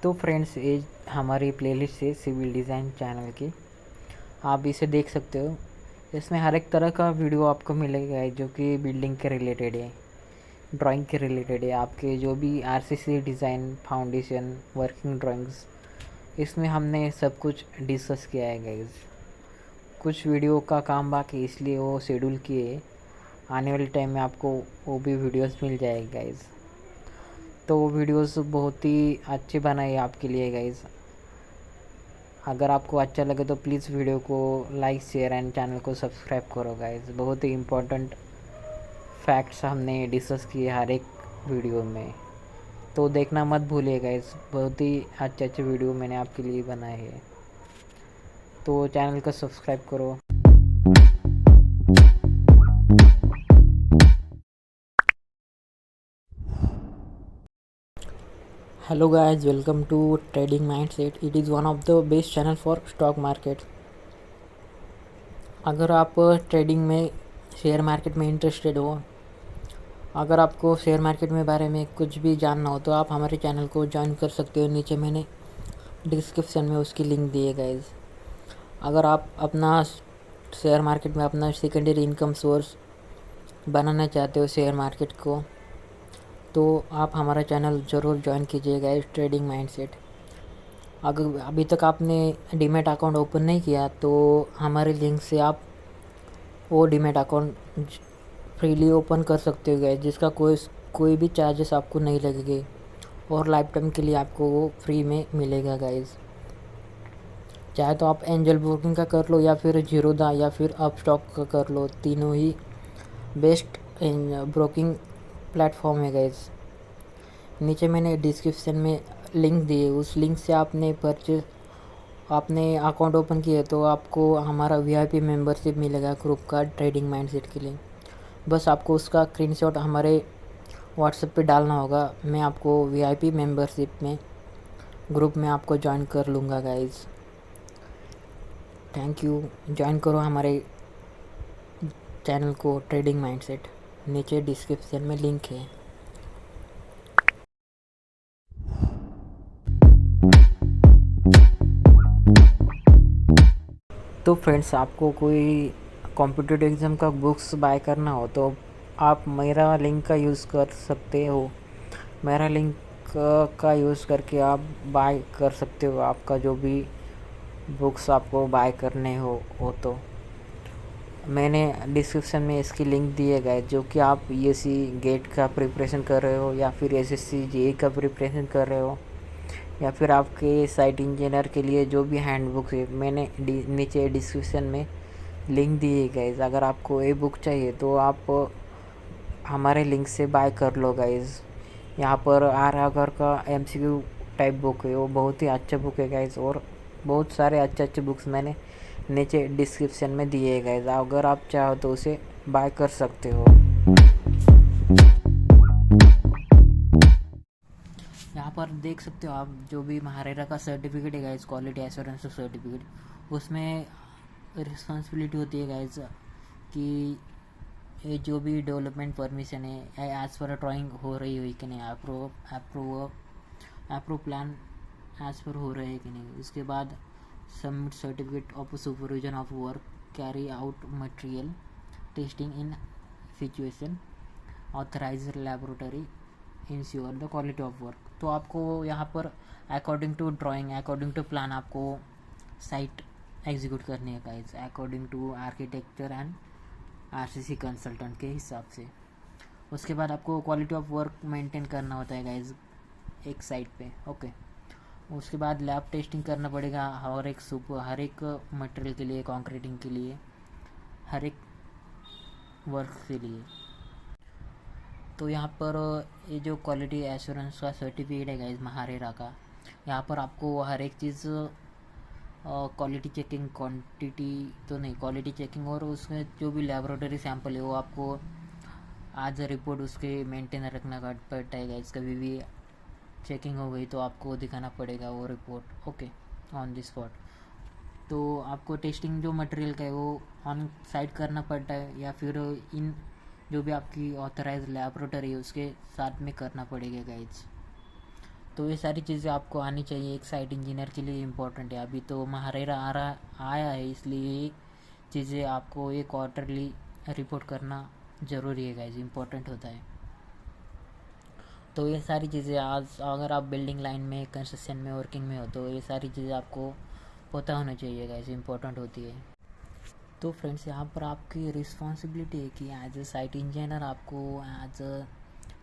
तो फ्रेंड्स, ये हमारी प्लेलिस्ट है सिविल डिज़ाइन चैनल की, आप इसे देख सकते हो। इसमें हर एक तरह का वीडियो आपको मिलेगा जो कि बिल्डिंग के रिलेटेड है, ड्राइंग के रिलेटेड है, आपके जो भी RCC design, foundation, working drawings, इसमें हमने सब कुछ डिस्कस किया है गाइज। कुछ वीडियो का काम बाकी, इसलिए वो शेड्यूल किए, आने वाले टाइम में आपको वो भी वीडियोस मिल जाएगी गाइज। तो वो वीडियोस बहुत ही अच्छे बनाए आपके लिए गाइज। अगर आपको अच्छा लगे तो प्लीज़ वीडियो को लाइक, शेयर एंड चैनल को सब्सक्राइब करो गाइज। बहुत ही इम्पोर्टेंट फैक्ट्स हमने डिस्कस किए हर एक वीडियो में, तो देखना मत भूलिए गाइज। बहुत ही अच्छे अच्छे वीडियो मैंने आपके लिए बनाए हैं, तो चैनल को सब्सक्राइब करो। Hello guys, welcome to Trading Mindset. It is one of the best channel for stock market. अगर आप ट्रेडिंग में, शेयर मार्केट में इंटरेस्टेड हो, अगर आपको शेयर मार्केट में बारे में कुछ भी जानना हो, तो आप हमारे चैनल को ज्वाइन कर सकते हो। नीचे मैंने डिस्क्रिप्शन में उसकी लिंक दी है गाइज। अगर आप अपना शेयर मार्केट में अपना सेकेंडरी इनकम सोर्स बनाना चाहते हो शेयर मार्केट को, तो आप हमारा चैनल ज़रूर ज्वाइन कीजिएगा, इस ट्रेडिंग माइंडसेट। अगर अभी तक आपने डीमैट अकाउंट ओपन नहीं किया, तो हमारे लिंक से आप वो डीमैट अकाउंट फ्रीली ओपन कर सकते हो गाइस, जिसका कोई भी चार्जेस आपको नहीं लगेंगे, और लाइफ टाइम के लिए आपको वो फ्री में मिलेगा गाइस। चाहे तो आप एंजल ब्रोकिंग का कर लो, या फिर जीरोधा, या फिर अपस्टॉक का कर लो, तीनों ही बेस्ट ब्रोकिंग प्लेटफॉर्म है गाइस। नीचे मैंने डिस्क्रिप्शन में लिंक दी है, उस लिंक से आपने अकाउंट ओपन किया तो आपको हमारा VIP मेंबरशिप मिलेगा ग्रुप का ट्रेडिंग माइंडसेट के लिए। बस आपको उसका स्क्रीनशॉट हमारे व्हाट्सएप पे डालना होगा। मैं आपको वीआईपी मेंबरशिप में ग्रुप में आपको ज्वाइन कर लूँगा गाइज़। Thank you. ज्वाइन करो हमारे चैनल को ट्रेडिंग माइंडसेट, नीचे डिस्क्रिप्शन में लिंक है। तो फ्रेंड्स, आपको कोई कॉम्पिटिटिव एग्ज़ाम का बुक्स बाय करना हो तो आप मेरा लिंक का यूज़ कर सकते हो। मेरा लिंक का यूज़ करके आप बाय कर सकते हो आपका जो भी बुक्स आपको बाय करने हो तो मैंने डिस्क्रिप्शन में इसकी लिंक दिए गए। जो कि आप यूएससी गेट का प्रिपरेशन कर रहे हो या फिर एसएससी जेईई का प्रिपरेशन कर रहे हो या फिर आपके साइट इंजीनियर के लिए जो भी हैंड बुक है, मैंने नीचे डिस्क्रिप्शन में लिंक दिए गाइज़। अगर आपको ये बुक चाहिए तो आप हमारे लिंक से बाय कर लो गाइज़। यहाँ पर आर अगर का एमसीक्यू टाइप बुक है, वो बहुत ही अच्छा बुक है गाइज़। और बहुत सारे अच्छे अच्छे बुक्स मैंने नीचे डिस्क्रिप्शन में दिए गाइज़। अगर आप चाहो तो उसे बाय कर सकते हो। यहाँ पर देख सकते हो आप जो भी महारेरा का सर्टिफिकेट है गाइज़, क्वालिटी एश्योरेंस सर्टिफिकेट, उसमें रिस्पॉन्सिबिलिटी होती है गाइज़ कि ये जो भी डेवलपमेंट परमिशन है एज पर ड्राइंग हो रही हुई कि नहीं, अप्रूव प्लान एज पर हो रहे हैं कि नहीं। उसके बाद submit certificate of supervision of work, carry out material testing in situation, authorised laboratory, ensure the quality of work. तो आपको यहाँ पर according to drawing, according to plan आपको साइट एग्जीक्यूट करनी है guys, according to architecture and RCC consultant के हिसाब से। उसके बाद आपको क्वालिटी ऑफ वर्क मेंटेन करना होता है गाइज एक साइट पे। ओके, उसके बाद लैब टेस्टिंग करना पड़ेगा हर एक मटेरियल के लिए, कंक्रीटिंग के लिए, हर एक वर्क के लिए। तो यहाँ पर ये जो क्वालिटी एश्योरेंस का सर्टिफिकेट है गाइज महारेरा का, यहाँ पर आपको हर एक चीज़ क्वालिटी चेकिंग, क्वांटिटी तो नहीं, क्वालिटी चेकिंग और उसमें जो भी लेबोरेटरी सैंपल है वो आपको आज रिपोर्ट उसके मेंटेन रखना पड़ता है गाइज। कभी भी चेकिंग हो गई तो आपको दिखाना पड़ेगा वो report, okay, on the spot. तो आपको टेस्टिंग जो मटेरियल का है वो ऑन साइट करना पड़ता है या फिर इन जो भी आपकी ऑथराइज लैबोरेटरी है उसके साथ में करना पड़ेगा गाइज। तो ये सारी चीज़ें आपको आनी चाहिए, एक साइट इंजीनियर के लिए इम्पोर्टेंट है। अभी तो महारेरा आया है, इसलिए ये चीज़ें आपको ये क्वार्टरली रिपोर्ट करना ज़रूरी है गाइज, इम्पोर्टेंट होता है। तो ये सारी चीज़ें आज अगर आप बिल्डिंग लाइन में, कंस्ट्रक्शन में, वर्किंग में हो तो ये सारी चीज़ें आपको पता होना चाहिए गाइज, इम्पोर्टेंट होती है। तो फ्रेंड्स, यहाँ पर आपकी रिस्पॉन्सिबिलिटी है कि एज ए साइट इंजीनियर आपको, एज अ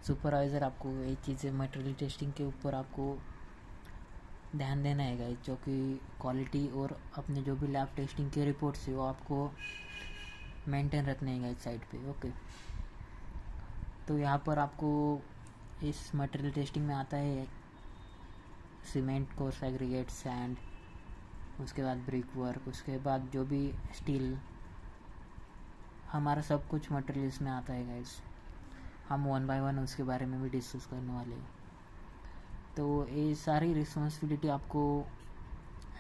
सुपरवाइज़र आपको ये चीज़ें मटेरियल टेस्टिंग के ऊपर आपको ध्यान देना है गाइज, जो कि क्वालिटी और अपने जो भी लैब टेस्टिंग के रिपोर्ट्स है वो आपको मेंटेन रखने हैं गाइज साइट पे। ओके, तो यहाँ पर आपको इस मटेरियल टेस्टिंग में आता है सीमेंट, कोर्स एग्रीगेट, सैंड, उसके बाद ब्रिक वर्क, उसके बाद जो भी स्टील, हमारा सब कुछ मटेरियल इसमें आता है गाइज। हम 1 बाय 1 उसके बारे में भी डिस्कस करने वाले हैं। तो ये सारी रिस्पॉन्सिबिलिटी आपको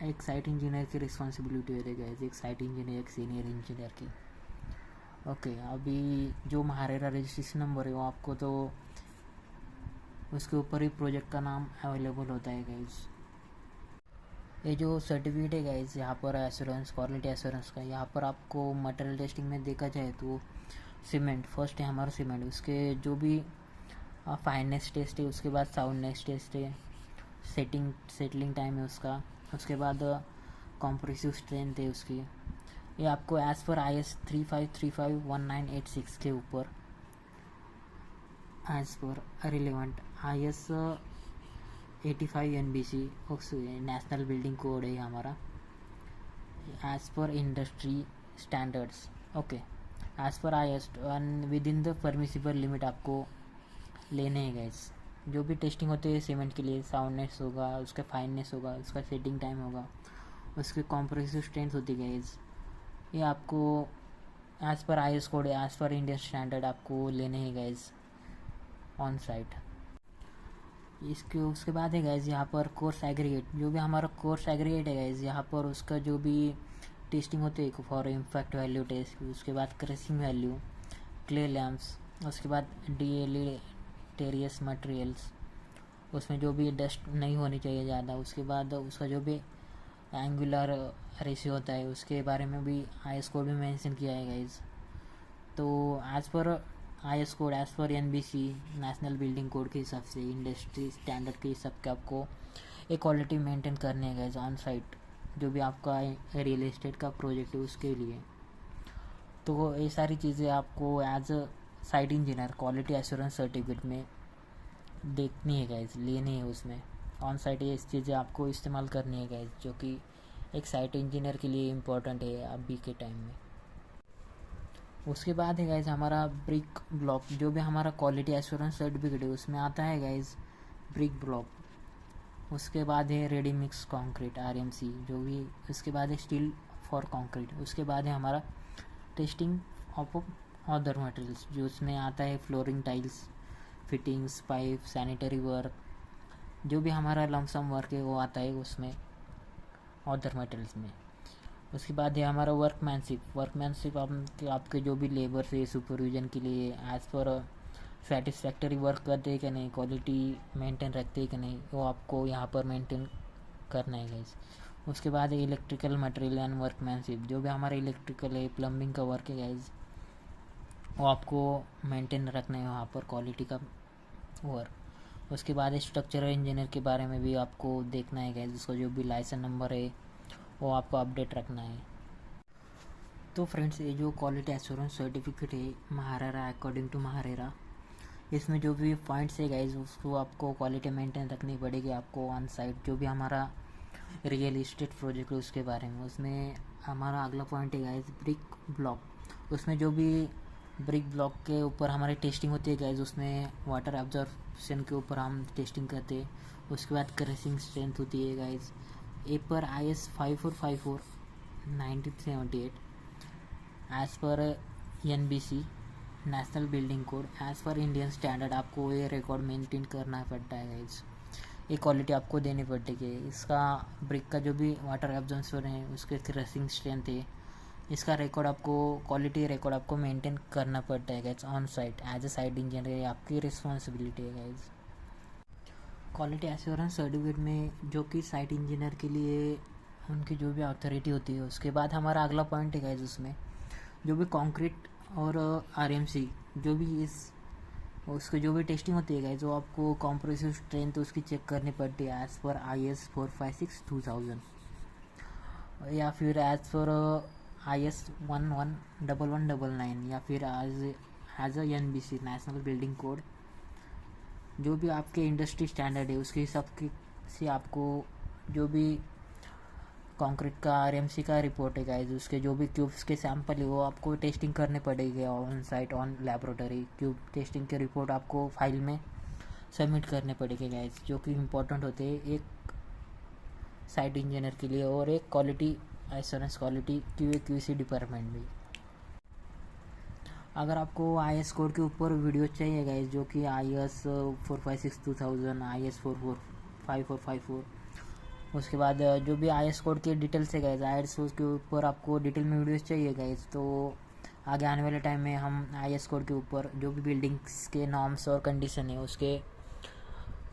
एक साइट इंजीनियर की रिस्पॉन्सिबिलिटी होती है गाइज, एक साइट इंजीनियर, एक सीनियर इंजीनियर की। ओके, अभी जो महारेरा रजिस्ट्रेशन नंबर है वो आपको तो उसके ऊपर ही प्रोजेक्ट का नाम अवेलेबल होता है गाइज। ये जो सर्टिफिकेट है गाइज यहाँ पर एश्योरेंस, क्वालिटी एश्योरेंस का, यहाँ पर आपको मटेरियल टेस्टिंग में देखा जाए तो सीमेंट फर्स्ट है हमारा सीमेंट, उसके जो भी फाइननेस टेस्ट है, उसके बाद साउंडनेस टेस्ट है, सेटलिंग टाइम है उसका, उसके बाद कॉम्प्रेसिव स्ट्रेंथ है उसकी। ये आपको एज़ पर IS 35351986 के ऊपर as per relevant IS 85 NBC national building code है हमारा, as per industry standards. Okay, as per IS with in the permissible limit आपको लेने हैं गाइस। जो भी टेस्टिंग होती है सीमेंट के लिए, साउंडनेस होगा, उसका फाइननेस होगा, उसका सेटिंग टाइम होगा, उसके कॉम्प्रेसिव स्ट्रेंथ होती है गाइस, ये आपको as per IS code, as per Indian standard आपको लेने हैं गाइस। On site. इसके उसके बाद है गाइज यहाँ पर कोर्स एग्रीगेट, जो भी हमारा कोर्स एग्रीगेट है गाइज, यहाँ पर उसका जो भी टेस्टिंग होती है फॉर इम्पैक्ट वैल्यू टेस्ट, उसके बाद क्रशिंग वैल्यू, क्ले लैम्प्स, उसके बाद डिलेटेरियस मटेरियल्स, उसमें जो भी डस्ट नहीं होनी चाहिए ज़्यादा, उसके बाद उसका जो भी एंगुलर रेशियो होता है उसके बारे में भी IS कोड भी मेंशन किया है गाइज। तो as per IS code, as per NBC national building code के हिसाब से, इंडस्ट्री स्टैंडर्ड के हिसाब के आपको एक क्वालिटी मेंटेन करनी है गाइज ऑन साइट, जो भी आपका रियल एस्टेट का प्रोजेक्ट है उसके लिए। तो ये सारी चीज़ें आपको as a site engineer quality assurance certificate में देखनी है गाइज, लेनी है उसमें। ऑन साइट ये चीज़ें आपको इस्तेमाल करनी है गाइज, जो कि एक साइट इंजीनियर के लिए इम्पोर्टेंट है अभी के टाइम में। उसके बाद है गाइज हमारा ब्रिक ब्लॉक, जो भी हमारा क्वालिटी एश्योरेंस सर्टिफिकेट है उसमें आता है गाइज ब्रिक ब्लॉक। उसके बाद है रेडी मिक्स कंक्रीट RMC, जो भी। उसके बाद है स्टील फॉर कंक्रीट। उसके बाद है हमारा टेस्टिंग ऑफ अदर मटेरियल्स, जो उसमें आता है flooring tiles, fittings, pipe, sanitary work, जो भी हमारा लमसम वर्क है वो आता है उसमें अदर मटेरियल्स में। उसके बाद है हमारा वर्कमैनशिप आपके जो भी लेबर है सुपरविजन के लिए एज़ पर सेटिस्फैक्टरी वर्क करते हैं कि नहीं, क्वालिटी मेंटेन रखते हैं कि नहीं, वो आपको यहाँ पर मेंटेन करना है गाइस। उसके बाद है इलेक्ट्रिकल मटेरियल एंड वर्कमैनशिप, जो भी हमारा इलेक्ट्रिकल है प्लम्बिंग का वर्क है गाइस, वो आपको मेंटेन रखना है वहाँ पर क्वालिटी का वर्क। उसके बाद स्ट्रक्चरल इंजीनियर के बारे में भी आपको देखना है गाइस, उसका जो भी लाइसेंस नंबर है वो आपको अपडेट रखना है। तो फ्रेंड्स, ये जो क्वालिटी एश्योरेंस सर्टिफिकेट है महारेरा, अकॉर्डिंग टू महारेरा, इसमें जो भी पॉइंट्स है गाइस उसको आपको क्वालिटी मेंटेन रखनी पड़ेगी आपको ऑन साइट, जो भी हमारा रियल इस्टेट प्रोजेक्ट है उसके बारे में। उसमें हमारा अगला पॉइंट है गाइस ब्रिक ब्लॉक। उसमें जो भी ब्रिक ब्लॉक के ऊपर हमारी टेस्टिंग होती है गाइस, उसमें वाटर एब्जॉर्प्शन के ऊपर हम टेस्टिंग करते हैं। उसके बाद क्रशिंग स्ट्रेंथ होती है गाइस, ए पर IS 5454 1978, as per NBC national building code, as per Indian standard आपको ये रिकॉर्ड मेंटेन करना पड़ता है गाइस। ये क्वालिटी आपको देनी पड़ेगी। इसका ब्रिक का जो भी वाटर एब्जॉर्प्शन है, उसके क्रशिंग स्ट्रेंथ है, इसका रिकॉर्ड आपको, क्वालिटी रिकॉर्ड आपको मेंटेन करना पड़ता है guys on site. As a site engineer आपकी रिस्पॉन्सिबिलिटी है गाइस। क्वालिटी एश्योरेंस सर्टिफिकेट में जो कि साइट इंजीनियर के लिए उनकी जो भी अथॉरिटी होती है। उसके बाद हमारा अगला पॉइंट है गाइस, उसमें जो भी कंक्रीट और RMC जो भी इस उसकी जो भी टेस्टिंग होती है गाइस, वो आपको कॉम्प्रेसिव स्ट्रेंथ उसकी चेक करनी पड़ती है एज़ पर IS 456-2000, या फिर एज़ पर IS 111199, या फिर as a NBC national building code, जो भी आपके इंडस्ट्री स्टैंडर्ड है उसके हिसाब से आपको जो भी कंक्रीट का RMC का रिपोर्ट है गाइस, उसके जो भी क्यूब्स के सैंपल है वो आपको टेस्टिंग करने पड़ेगी on site, on laboratory. Cube testing के रिपोर्ट आपको फाइल में सबमिट करने पड़ेगी गाइस, जो कि इम्पोर्टेंट होते हैं एक साइट इंजीनियर के लिए और एक quality assurance quality QA/QC department भी। अगर आपको IS कोड के ऊपर वीडियो चाहिए गाइस, जो कि IS 456-2000, IS 5454, उसके बाद जो भी IS कोड के डिटेल्स है गाइस, IS के ऊपर आपको डिटेल में वीडियोस चाहिए गाइस, तो आगे आने वाले टाइम में हम IS कोड के ऊपर जो भी बिल्डिंग्स के नॉर्म्स और कंडीशन है उसके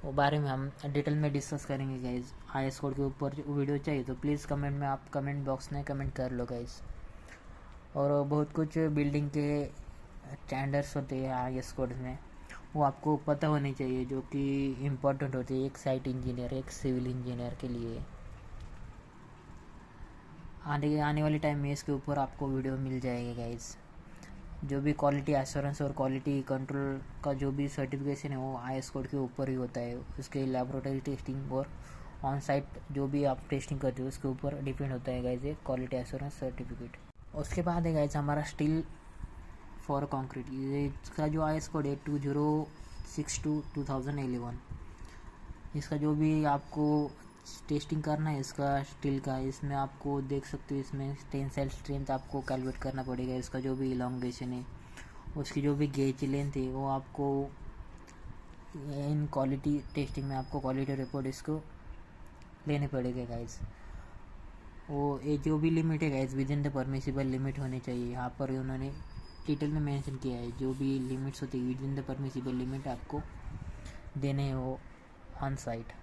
बारे में हम डिटेल में डिस्कस करेंगे गाइस। IS कोड के ऊपर वीडियो चाहिए तो प्लीज़ कमेंट में आप कमेंट बॉक्स में कमेंट कर लो गाइस। और बहुत कुछ बिल्डिंग के स्टैंडर्ड्स होते हैं IS कोड में, वो आपको पता होनी चाहिए, जो कि इम्पोर्टेंट होती है एक साइट इंजीनियर, एक सिविल इंजीनियर के लिए। आने वाले टाइम में इसके ऊपर आपको वीडियो मिल जाएगी गाइस। जो भी क्वालिटी एश्योरेंस और क्वालिटी कंट्रोल का जो भी सर्टिफिकेशन है वो IS कोड के ऊपर ही होता है। उसके लैबोरेटरी टेस्टिंग और ऑन साइट जो भी आप टेस्टिंग करते हो उसके ऊपर डिपेंड होता है गाइस ये क्वालिटी एश्योरेंस सर्टिफिकेट। उसके बाद है गाइस हमारा स्टील फॉर कंक्रीट, ये इसका जो IS कोड है 2062-2011। इसका जो भी आपको टेस्टिंग करना है इसका स्टील का, इसमें आपको देख सकते हो, इसमें टेंसाइल स्ट्रेंथ आपको कैलकुलेट करना पड़ेगा। इसका जो भी इलांगेशन है, उसकी जो भी गेज लेंथ है वो आपको इन क्वालिटी टेस्टिंग में आपको क्वालिटी रिपोर्ट इसको लेने पड़ेगा गाइज। वो ये जो भी लिमिट है guys with in the permissible limit होनी चाहिए। यहाँ पर उन्होंने डिटेल में मेंशन किया है जो भी लिमिट्स होती है with in the permissible limit आपको देने हो ऑन साइट।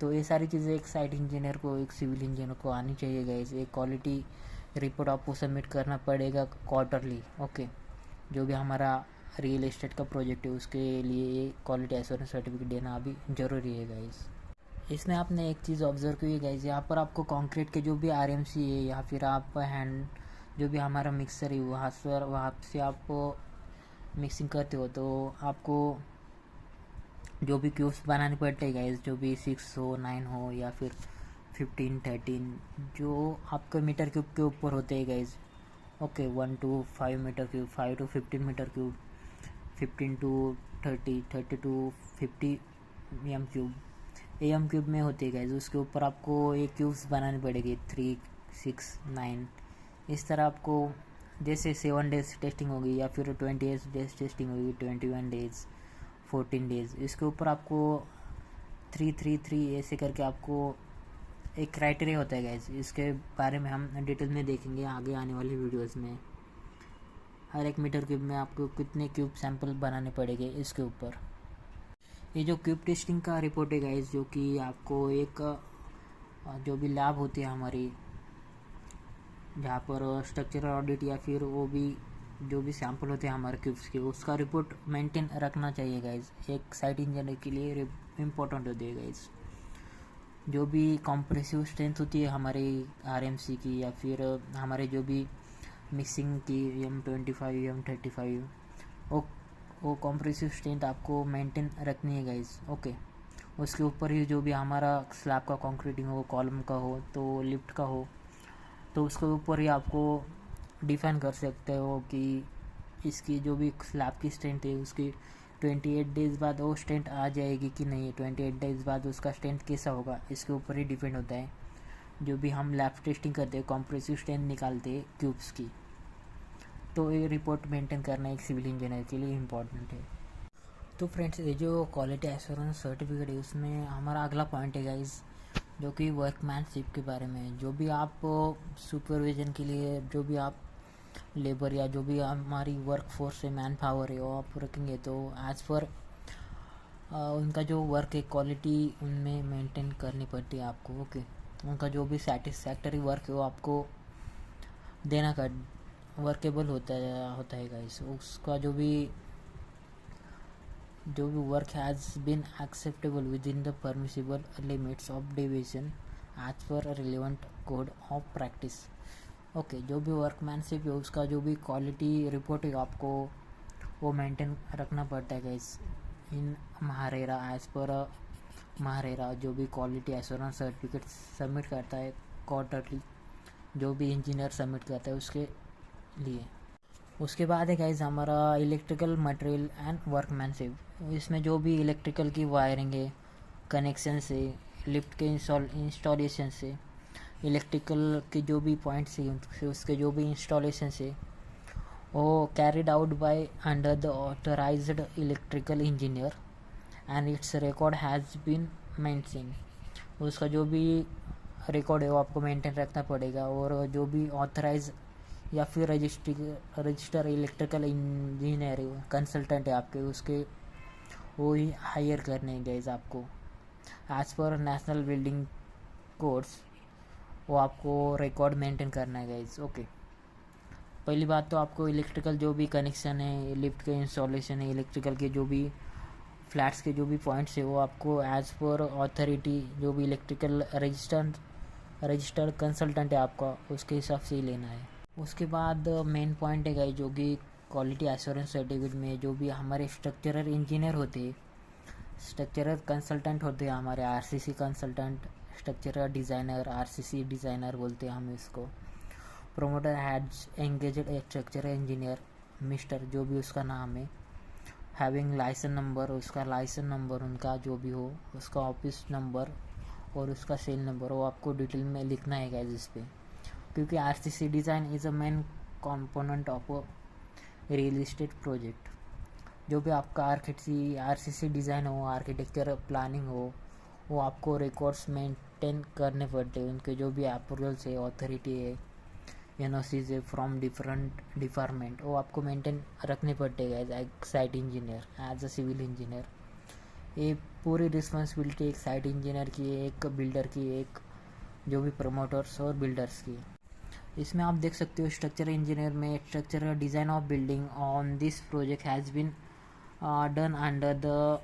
तो ये सारी चीज़ें एक साइट इंजीनियर को, एक सिविल इंजीनियर को आनी चाहिए गाइज। एक क्वालिटी रिपोर्ट आपको सबमिट करना पड़ेगा क्वार्टरली। ओके, जो भी हमारा रियल एस्टेट का प्रोजेक्ट है उसके लिए ये क्वालिटी एश्योरेंस सर्टिफिकेट देना अभी ज़रूरी है गाइज। इसमें आपने एक चीज़ ऑब्जर्व की है गाइज, यहाँ पर आपको कंक्रीट के जो भी आरएमसी है या फिर आप हैंड जो भी हमारा मिक्सर है वहाँ से आप मिक्सिंग करते हो तो आपको जो भी क्यूब्स बनाने पड़ते हैं गाइज, जो भी 6 हो 9 हो या फिर 15 13 जो आपका मीटर क्यूब के ऊपर होते हैं guys. Okay, 1 to 5 metre cube, 5 to 15 metre cube, 15 to 30, 30 to 50 M cube में होते हैं गाइज। उसके ऊपर आपको ये क्यूब्स बनाने पड़ेंगे 3 6 9 इस तरह आपको। जैसे 7 डेज टेस्टिंग होगी या फिर 20 डेज टेस्टिंग होगी, 21 डेज, 14 डेज, इसके ऊपर आपको 3 ऐसे करके आपको एक क्राइटेरिया होता है गाइज। इसके बारे में हम डिटेल में देखेंगे आगे आने वाली वीडियोस में। हर एक मीटर क्यूब में आपको कितने क्यूब सैंपल बनाने पड़ेंगे इसके ऊपर। ये जो क्यूब टेस्टिंग का रिपोर्ट है गाइज, जो कि आपको एक जो भी लैब होती है हमारी जहाँ पर स्ट्रक्चरल ऑडिट या फिर वो भी जो भी सैंपल होते हैं हमारे क्यूब्स के, उसका रिपोर्ट मेंटेन रखना चाहिए गाइज। एक साइट इंजीनियर के लिए इम्पोर्टेंट होती है गाइज। जो भी कॉम्प्रेसिव स्ट्रेंथ होती है हमारे आरएमसी की या फिर हमारे जो भी मिक्सिंग की M25 M35 वो कॉम्प्रेसिव स्ट्रेंथ आपको मेंटेन रखनी है गाइज। ओके, उसके ऊपर ही जो भी हमारा स्लैब का कंक्रीटिंग हो, कॉलम का हो तो लिफ्ट का हो, तो उसके ऊपर ही आपको डिफाइन कर सकते हो कि इसकी जो भी स्लैब की स्ट्रेंथ है उसकी 28 डेज़ बाद वो स्ट्रेंथ आ जाएगी कि नहीं, 28 डेज़ बाद उसका स्ट्रेंथ कैसा होगा, इसके ऊपर ही डिपेंड होता है। जो भी हम लैब टेस्टिंग करते हैं, कॉम्प्रेसिव स्ट्रेंथ निकालते हैं क्यूब्स की, तो ये रिपोर्ट मेंटेन करना एक सिविल इंजीनियर के लिए इम्पोर्टेंट है। तो फ्रेंड्स, ये जो क्वालिटी एश्योरेंस सर्टिफिकेट है उसमें हमारा अगला पॉइंट है गाइज, जो कि वर्कमैनशिप के बारे में। जो भी आप सुपरविजन के लिए जो भी आप लेबर या जो भी हमारी वर्क फोर्स है, मैन पावर है, वो आप रखेंगे तो एज पर उनका जो वर्क है क्वालिटी उनमें मेंटेन करनी पड़ती है आपको। ओके, उनका जो भी सेटिस्फैक्टरी वर्क है वो आपको देना का वर्केबल होता है गाइस। उसका जो भी work has been acceptable within the permissible limits of division as per relevant code of practice. Okay, जो भी वर्कमैनशिप है उसका जो भी क्वालिटी रिपोर्ट है आपको वो मेंटेन रखना पड़ता है guys in MahaRERA. As per MahaRERA जो भी क्वालिटी एश्योरेंस सर्टिफिकेट सबमिट करता है क्वार्टरली, जो भी इंजीनियर सबमिट करता है उसके लिए। उसके बाद है गाइस हमारा इलेक्ट्रिकल मटेरियल एंड वर्कमैनशिप। इसमें जो भी इलेक्ट्रिकल की वायरिंग है, कनेक्शन से, लिफ्ट के इंस्टॉलेशन से, इलेक्ट्रिकल के जो भी पॉइंट्स है उसके जो भी इंस्टॉलेशन से, वो carried out by under the authorised electrical engineer and its record has been maintain. उसका जो भी रिकॉर्ड है वो आपको मेंटेन रखना पड़ेगा। और जो भी ऑथराइज या फिर रजिस्टर इलेक्ट्रिकल इंजीनियर कंसल्टेंट है आपके, उसके वो ही हायर करने हैं गाइस आपको as per national building codes. वो आपको रिकॉर्ड मेंटेन करना है गाइस। ओके, पहली बात तो आपको इलेक्ट्रिकल जो भी कनेक्शन है, लिफ्ट के इंस्टॉलेशन है, इलेक्ट्रिकल के जो भी फ्लैट्स के जो भी पॉइंट्स है वो आपको एज पर ऑथोरिटी जो भी इलेक्ट्रिकल रजिस्टर्ड कंसल्टेंट है आपका, उसके हिसाब से ही लेना है। उसके बाद मेन पॉइंट है गाइस जो कि क्वालिटी एश्योरेंस सर्टिफिकेट में जो भी हमारे स्ट्रक्चरल इंजीनियर होते हैं, स्ट्रक्चरल कंसल्टेंट होते हैं हमारे, RCC consultant, structural designer, RCC designer बोलते हैं हम इसको। Promoter has engaged A structural engineer mister जो भी उसका नाम है, हैविंग लाइसेंस नंबर, उसका लाइसेंस नंबर उनका जो भी हो, उसका ऑफिस नंबर और उसका सेल नंबर, वो आपको डिटेल में लिखना है गाइस इस पर। क्योंकि RCC design is a main component of a real estate project. जो भी आपका आरसीसी डिज़ाइन हो, आर्किटेक्चर प्लानिंग हो, वो आपको रिकॉर्ड्स मेंटेन करने पड़ते हैं। उनके जो भी अप्रूवल्स है, अथॉरिटी है, एनओसीज है फ्रॉम डिफरेंट डिपार्टमेंट, वो आपको मेंटेन रखने पड़ते हैं एज एक site engineer, as a civil engineer. ये पूरी रिस्पॉन्सिबिलिटी एक साइट इंजीनियर की, एक बिल्डर की, एक जो भी प्रमोटर्स और बिल्डर्स की। इसमें आप देख सकते हो स्ट्रक्चर इंजीनियर में structural design of building on this project has been done under the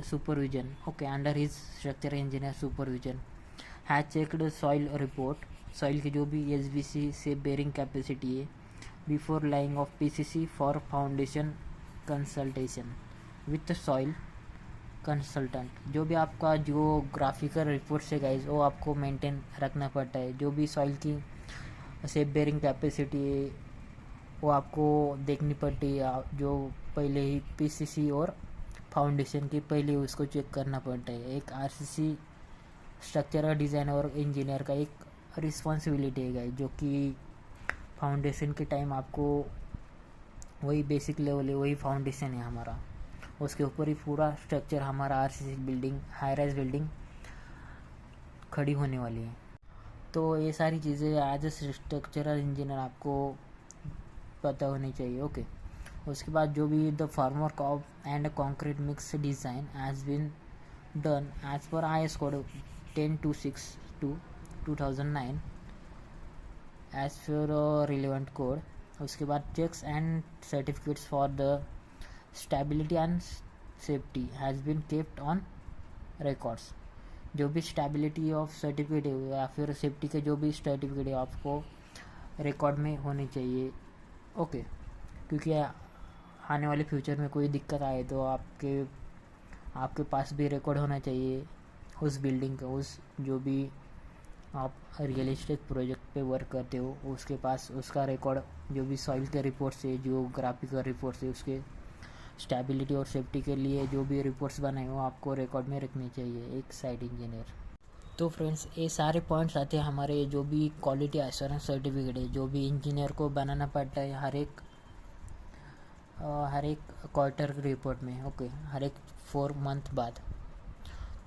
supervision, okay, under his structure engineer supervision, has checked soil report, soil की जो भी एसबीसी से बेरिंग कैपेसिटी है, before laying of PCC for foundation consultation with soil consultant. जो भी आपका जो graphical report है गाइज, वो आपको मेंटेन रखना पड़ता है। जो भी सॉइल की सेप बेरिंग कैपेसिटी है, वो आपको देखनी पड़ती है। जो पहले ही पीसीसी और फाउंडेशन की पहले उसको चेक करना पड़ता है। एक आरसीसी स्ट्रक्चरल डिज़ाइन और इंजीनियर का एक रिस्पॉन्सिबिलिटी है गाइज, जो कि फाउंडेशन के टाइम आपको वही बेसिक लेवल है, वही फाउंडेशन है हमारा, उसके ऊपर ही पूरा स्ट्रक्चर हमारा RCC building, high rise building खड़ी होने वाली है। तो ये सारी चीज़ें एज ए स्ट्रक्चरल इंजीनियर आपको पता होनी चाहिए, ओके। उसके बाद जो भी the formwork of and concrete mix design has been done as per IS code 1026/2009 as per relevant code. उसके बाद checks and certificates for the stability and safety has been kept on records. जो भी stability of certificate है या फिर safety के जो भी सर्टिफिकेट है आपको रिकॉर्ड में होने चाहिए, ओके। क्योंकि आने वाले फ्यूचर में कोई दिक्कत आए तो आपके पास भी रिकॉर्ड होना चाहिए उस बिल्डिंग का, उस जो भी आप रियल एस्टेट प्रोजेक्ट पे वर्क करते हो उसके पास उसका रिकॉर्ड, जो भी सॉइल के रिपोर्ट से, जो ग्राफिकल रिपोर्ट से, उसके स्टेबिलिटी और सेफ्टी के लिए जो भी रिपोर्ट्स बनाए हो आपको रिकॉर्ड में रखनी चाहिए एक साइट इंजीनियर। तो फ्रेंड्स, ये सारे पॉइंट्स आते हैं हमारे जो भी क्वालिटी एश्योरेंस सर्टिफिकेट है, जो भी इंजीनियर को बनाना पड़ता है हर एक क्वार्टर रिपोर्ट में, ओके, हर एक 4 मंथ बाद।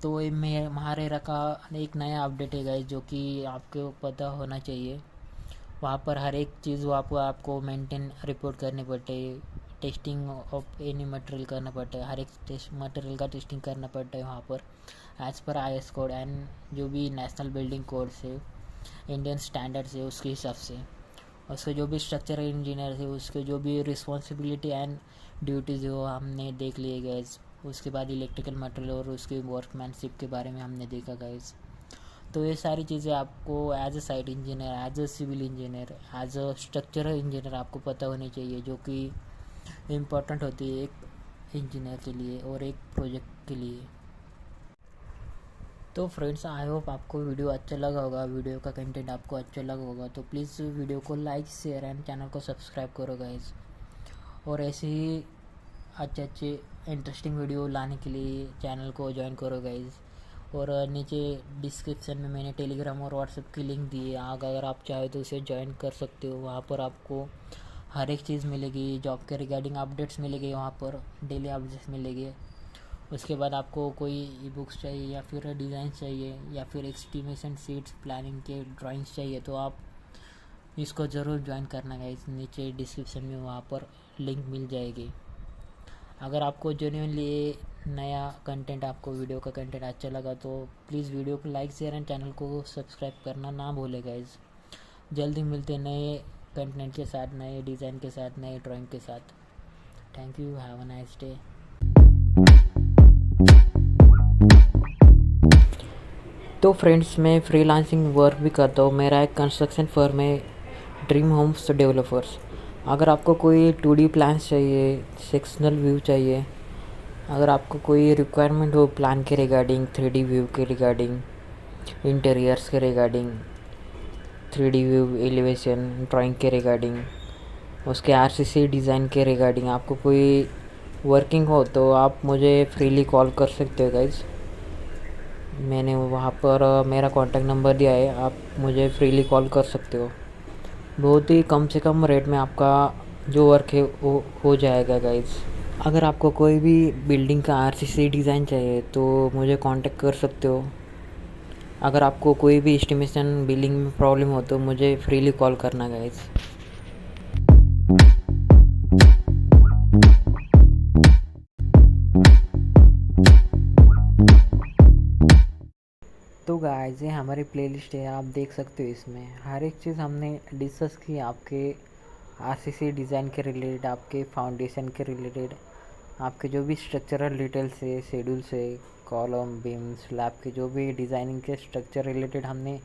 तो ये हमारे रखा एक नया अपडेट है गाइस, जो कि आपको पता होना चाहिए। वहाँ पर हर एक चीज़ आपको मेंटेन रिपोर्ट करनी पड़ती है। टेस्टिंग ऑफ एनी मटेरियल करना पड़ता है, हर एक मटेरियल का टेस्टिंग करना पड़ता है वहाँ पर as per IS code and जो भी नेशनल बिल्डिंग कोड से, इंडियन स्टैंडर्ड है उसके हिसाब से। उसके जो भी स्ट्रक्चरल इंजीनियर है उसके जो भी रिस्पॉन्सिबिलिटी एंड ड्यूटीज़ हो हमने देख लिए गैस। उसके बाद इलेक्ट्रिकल मटेरियल और उसकी वर्कमैनशिप के बारे में हमने देखा गैस। तो ये सारी चीज़ें आपको as a site engineer, as a civil engineer, as a structural engineer आपको पता होनी चाहिए, जो कि इम्पोर्टेंट होती है एक इंजीनियर के लिए और एक प्रोजेक्ट के लिए। तो फ्रेंड्स, आई होप आपको वीडियो अच्छा लगा होगा, वीडियो का कंटेंट आपको अच्छा लगा होगा। तो प्लीज़ वीडियो को लाइक, शेयर एंड चैनल को सब्सक्राइब करो गाइज। और ऐसे ही अच्छे इंटरेस्टिंग वीडियो लाने के लिए चैनल को ज्वाइन करो गाइज। और नीचे डिस्क्रिप्शन में मैंने टेलीग्राम और व्हाट्सएप की लिंक दी है, अगर आप चाहे तो उसे ज्वाइन कर सकते हो। वहाँ पर आपको हर एक चीज़ मिलेगी, जॉब के रिगार्डिंग अपडेट्स मिलेगी, वहाँ पर डेली अपडेट्स मिलेंगे। उसके बाद आपको कोई ई बुक्स चाहिए या फिर डिज़ाइन चाहिए या फिर एस्टिमेशन शीट्स, प्लानिंग के ड्राइंग्स चाहिए तो आप इसको ज़रूर ज्वाइन करना गाइस। नीचे डिस्क्रिप्शन में वहाँ पर लिंक मिल जाएगी। अगर आपको जेन्युइनली नया कंटेंट, आपको वीडियो का कंटेंट अच्छा लगा तो प्लीज़ वीडियो को लाइक, शेयर एंड चैनल को सब्सक्राइब करना ना भूलें गाइस। जल्दी मिलते नए कंटेंट के साथ, नए डिज़ाइन के साथ, नए ड्राइंग के साथ। Thank you, have a nice day. तो फ्रेंड्स, मैं फ्रीलांसिंग वर्क भी करता हूँ। मेरा एक कंस्ट्रक्शन फर्म है, ड्रीम होम्स डेवलपर्स। अगर आपको कोई 2D प्लान्स चाहिए, सेक्शनल व्यू चाहिए, अगर आपको कोई रिक्वायरमेंट हो प्लान के रिगार्डिंग, 3D व्यू के रिगार्डिंग, इंटीरियर्स के regarding, 3D view elevation drawing के रिगार्डिंग, उसके RCC डिज़ाइन के रिगार्डिंग आपको कोई वर्किंग हो तो आप मुझे फ्रीली कॉल कर सकते हो गाइज। मैंने वहाँ पर मेरा कॉन्टैक्ट नंबर दिया है, आप मुझे फ्रीली कॉल कर सकते हो। बहुत ही कम से कम रेट में आपका जो वर्क है वो हो जाएगा गाइज। अगर आपको कोई भी बिल्डिंग का आरसीसी डिज़ाइन चाहिए तो मुझे कांटेक्ट कर सकते हो। अगर आपको कोई भी एस्टिमेशन बिल्डिंग में प्रॉब्लम हो तो मुझे फ्रीली कॉल करना गाइस। तो गाइस ये हमारी प्लेलिस्ट है, आप देख सकते हो। इसमें हर एक चीज़ हमने डिस्कस की आपके आरसीसी डिज़ाइन के रिलेटेड, आपके फाउंडेशन के रिलेटेड, आपके जो भी स्ट्रक्चरल डिटेल्स है, शेड्यूल्स है, कॉलम बीम स्लैब के जो भी डिज़ाइनिंग के स्ट्रक्चर रिलेटेड हमने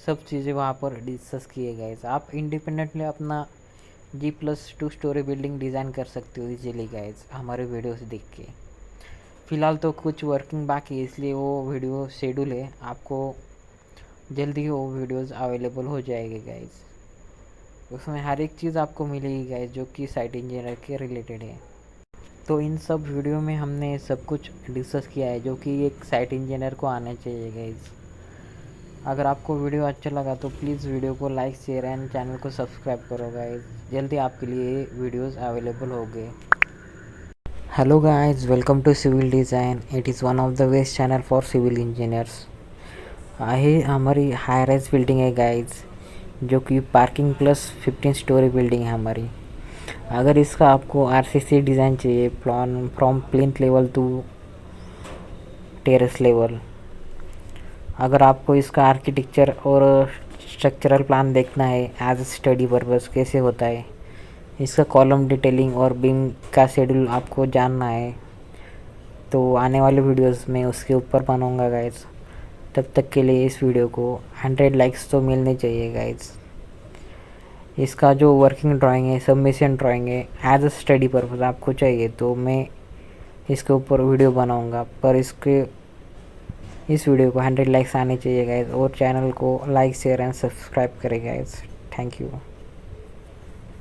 सब चीज़ें वहाँ पर डिस्कस किए गए। आप इंडिपेंडेंटली अपना G+2 स्टोरी बिल्डिंग डिज़ाइन कर सकते हो इजीली गाइस हमारे वीडियो से देख के। फ़िलहाल तो कुछ वर्किंग बाकी है, इसलिए वो वीडियो शेड्यूल है, आपको जल्दी वो वीडियोस अवेलेबल हो जाएंगे गाइस। उसमें हर एक चीज़ आपको मिलेगी गाइस जो कि साइट इंजीनियर के रिलेटेड है। तो इन सब वीडियो में हमने सब कुछ डिस्कस किया है जो कि एक साइट इंजीनियर को आना चाहिए गाइस। अगर आपको वीडियो अच्छा लगा तो प्लीज़ वीडियो को लाइक शेयर एंड चैनल को सब्सक्राइब करो गाइस। जल्दी आपके लिए वीडियोस अवेलेबल हो गए। Hello guys, welcome to civil design. It is one of the best channel for civil engineers. ये हमारी हाई राइज बिल्डिंग है गाइस, जो कि पार्किंग प्लस 15 स्टोरी बिल्डिंग है हमारी। अगर इसका आपको आरसीसी डिज़ाइन चाहिए, plan from plinth level to terrace level, अगर आपको इसका आर्किटेक्चर और स्ट्रक्चरल प्लान देखना है एज ए स्टडी पर्पस कैसे होता है, इसका कॉलम डिटेलिंग और बीम का शेड्यूल आपको जानना है, तो आने वाले वीडियोस में उसके ऊपर बनाऊंगा गाइस। तब तक के लिए इस वीडियो को 100 लाइक्स तो मिलने चाहिए गाइस। इसका जो वर्किंग ड्राइंग है, सबमिशन ड्राइंग है, एज अ स्टडी पर्पस आपको चाहिए तो मैं इसके ऊपर वीडियो बनाऊंगा, पर इस वीडियो को 100 लाइक्स आने चाहिए गाइस। और चैनल को लाइक शेयर एंड सब्सक्राइब करें गाइस। Thank you.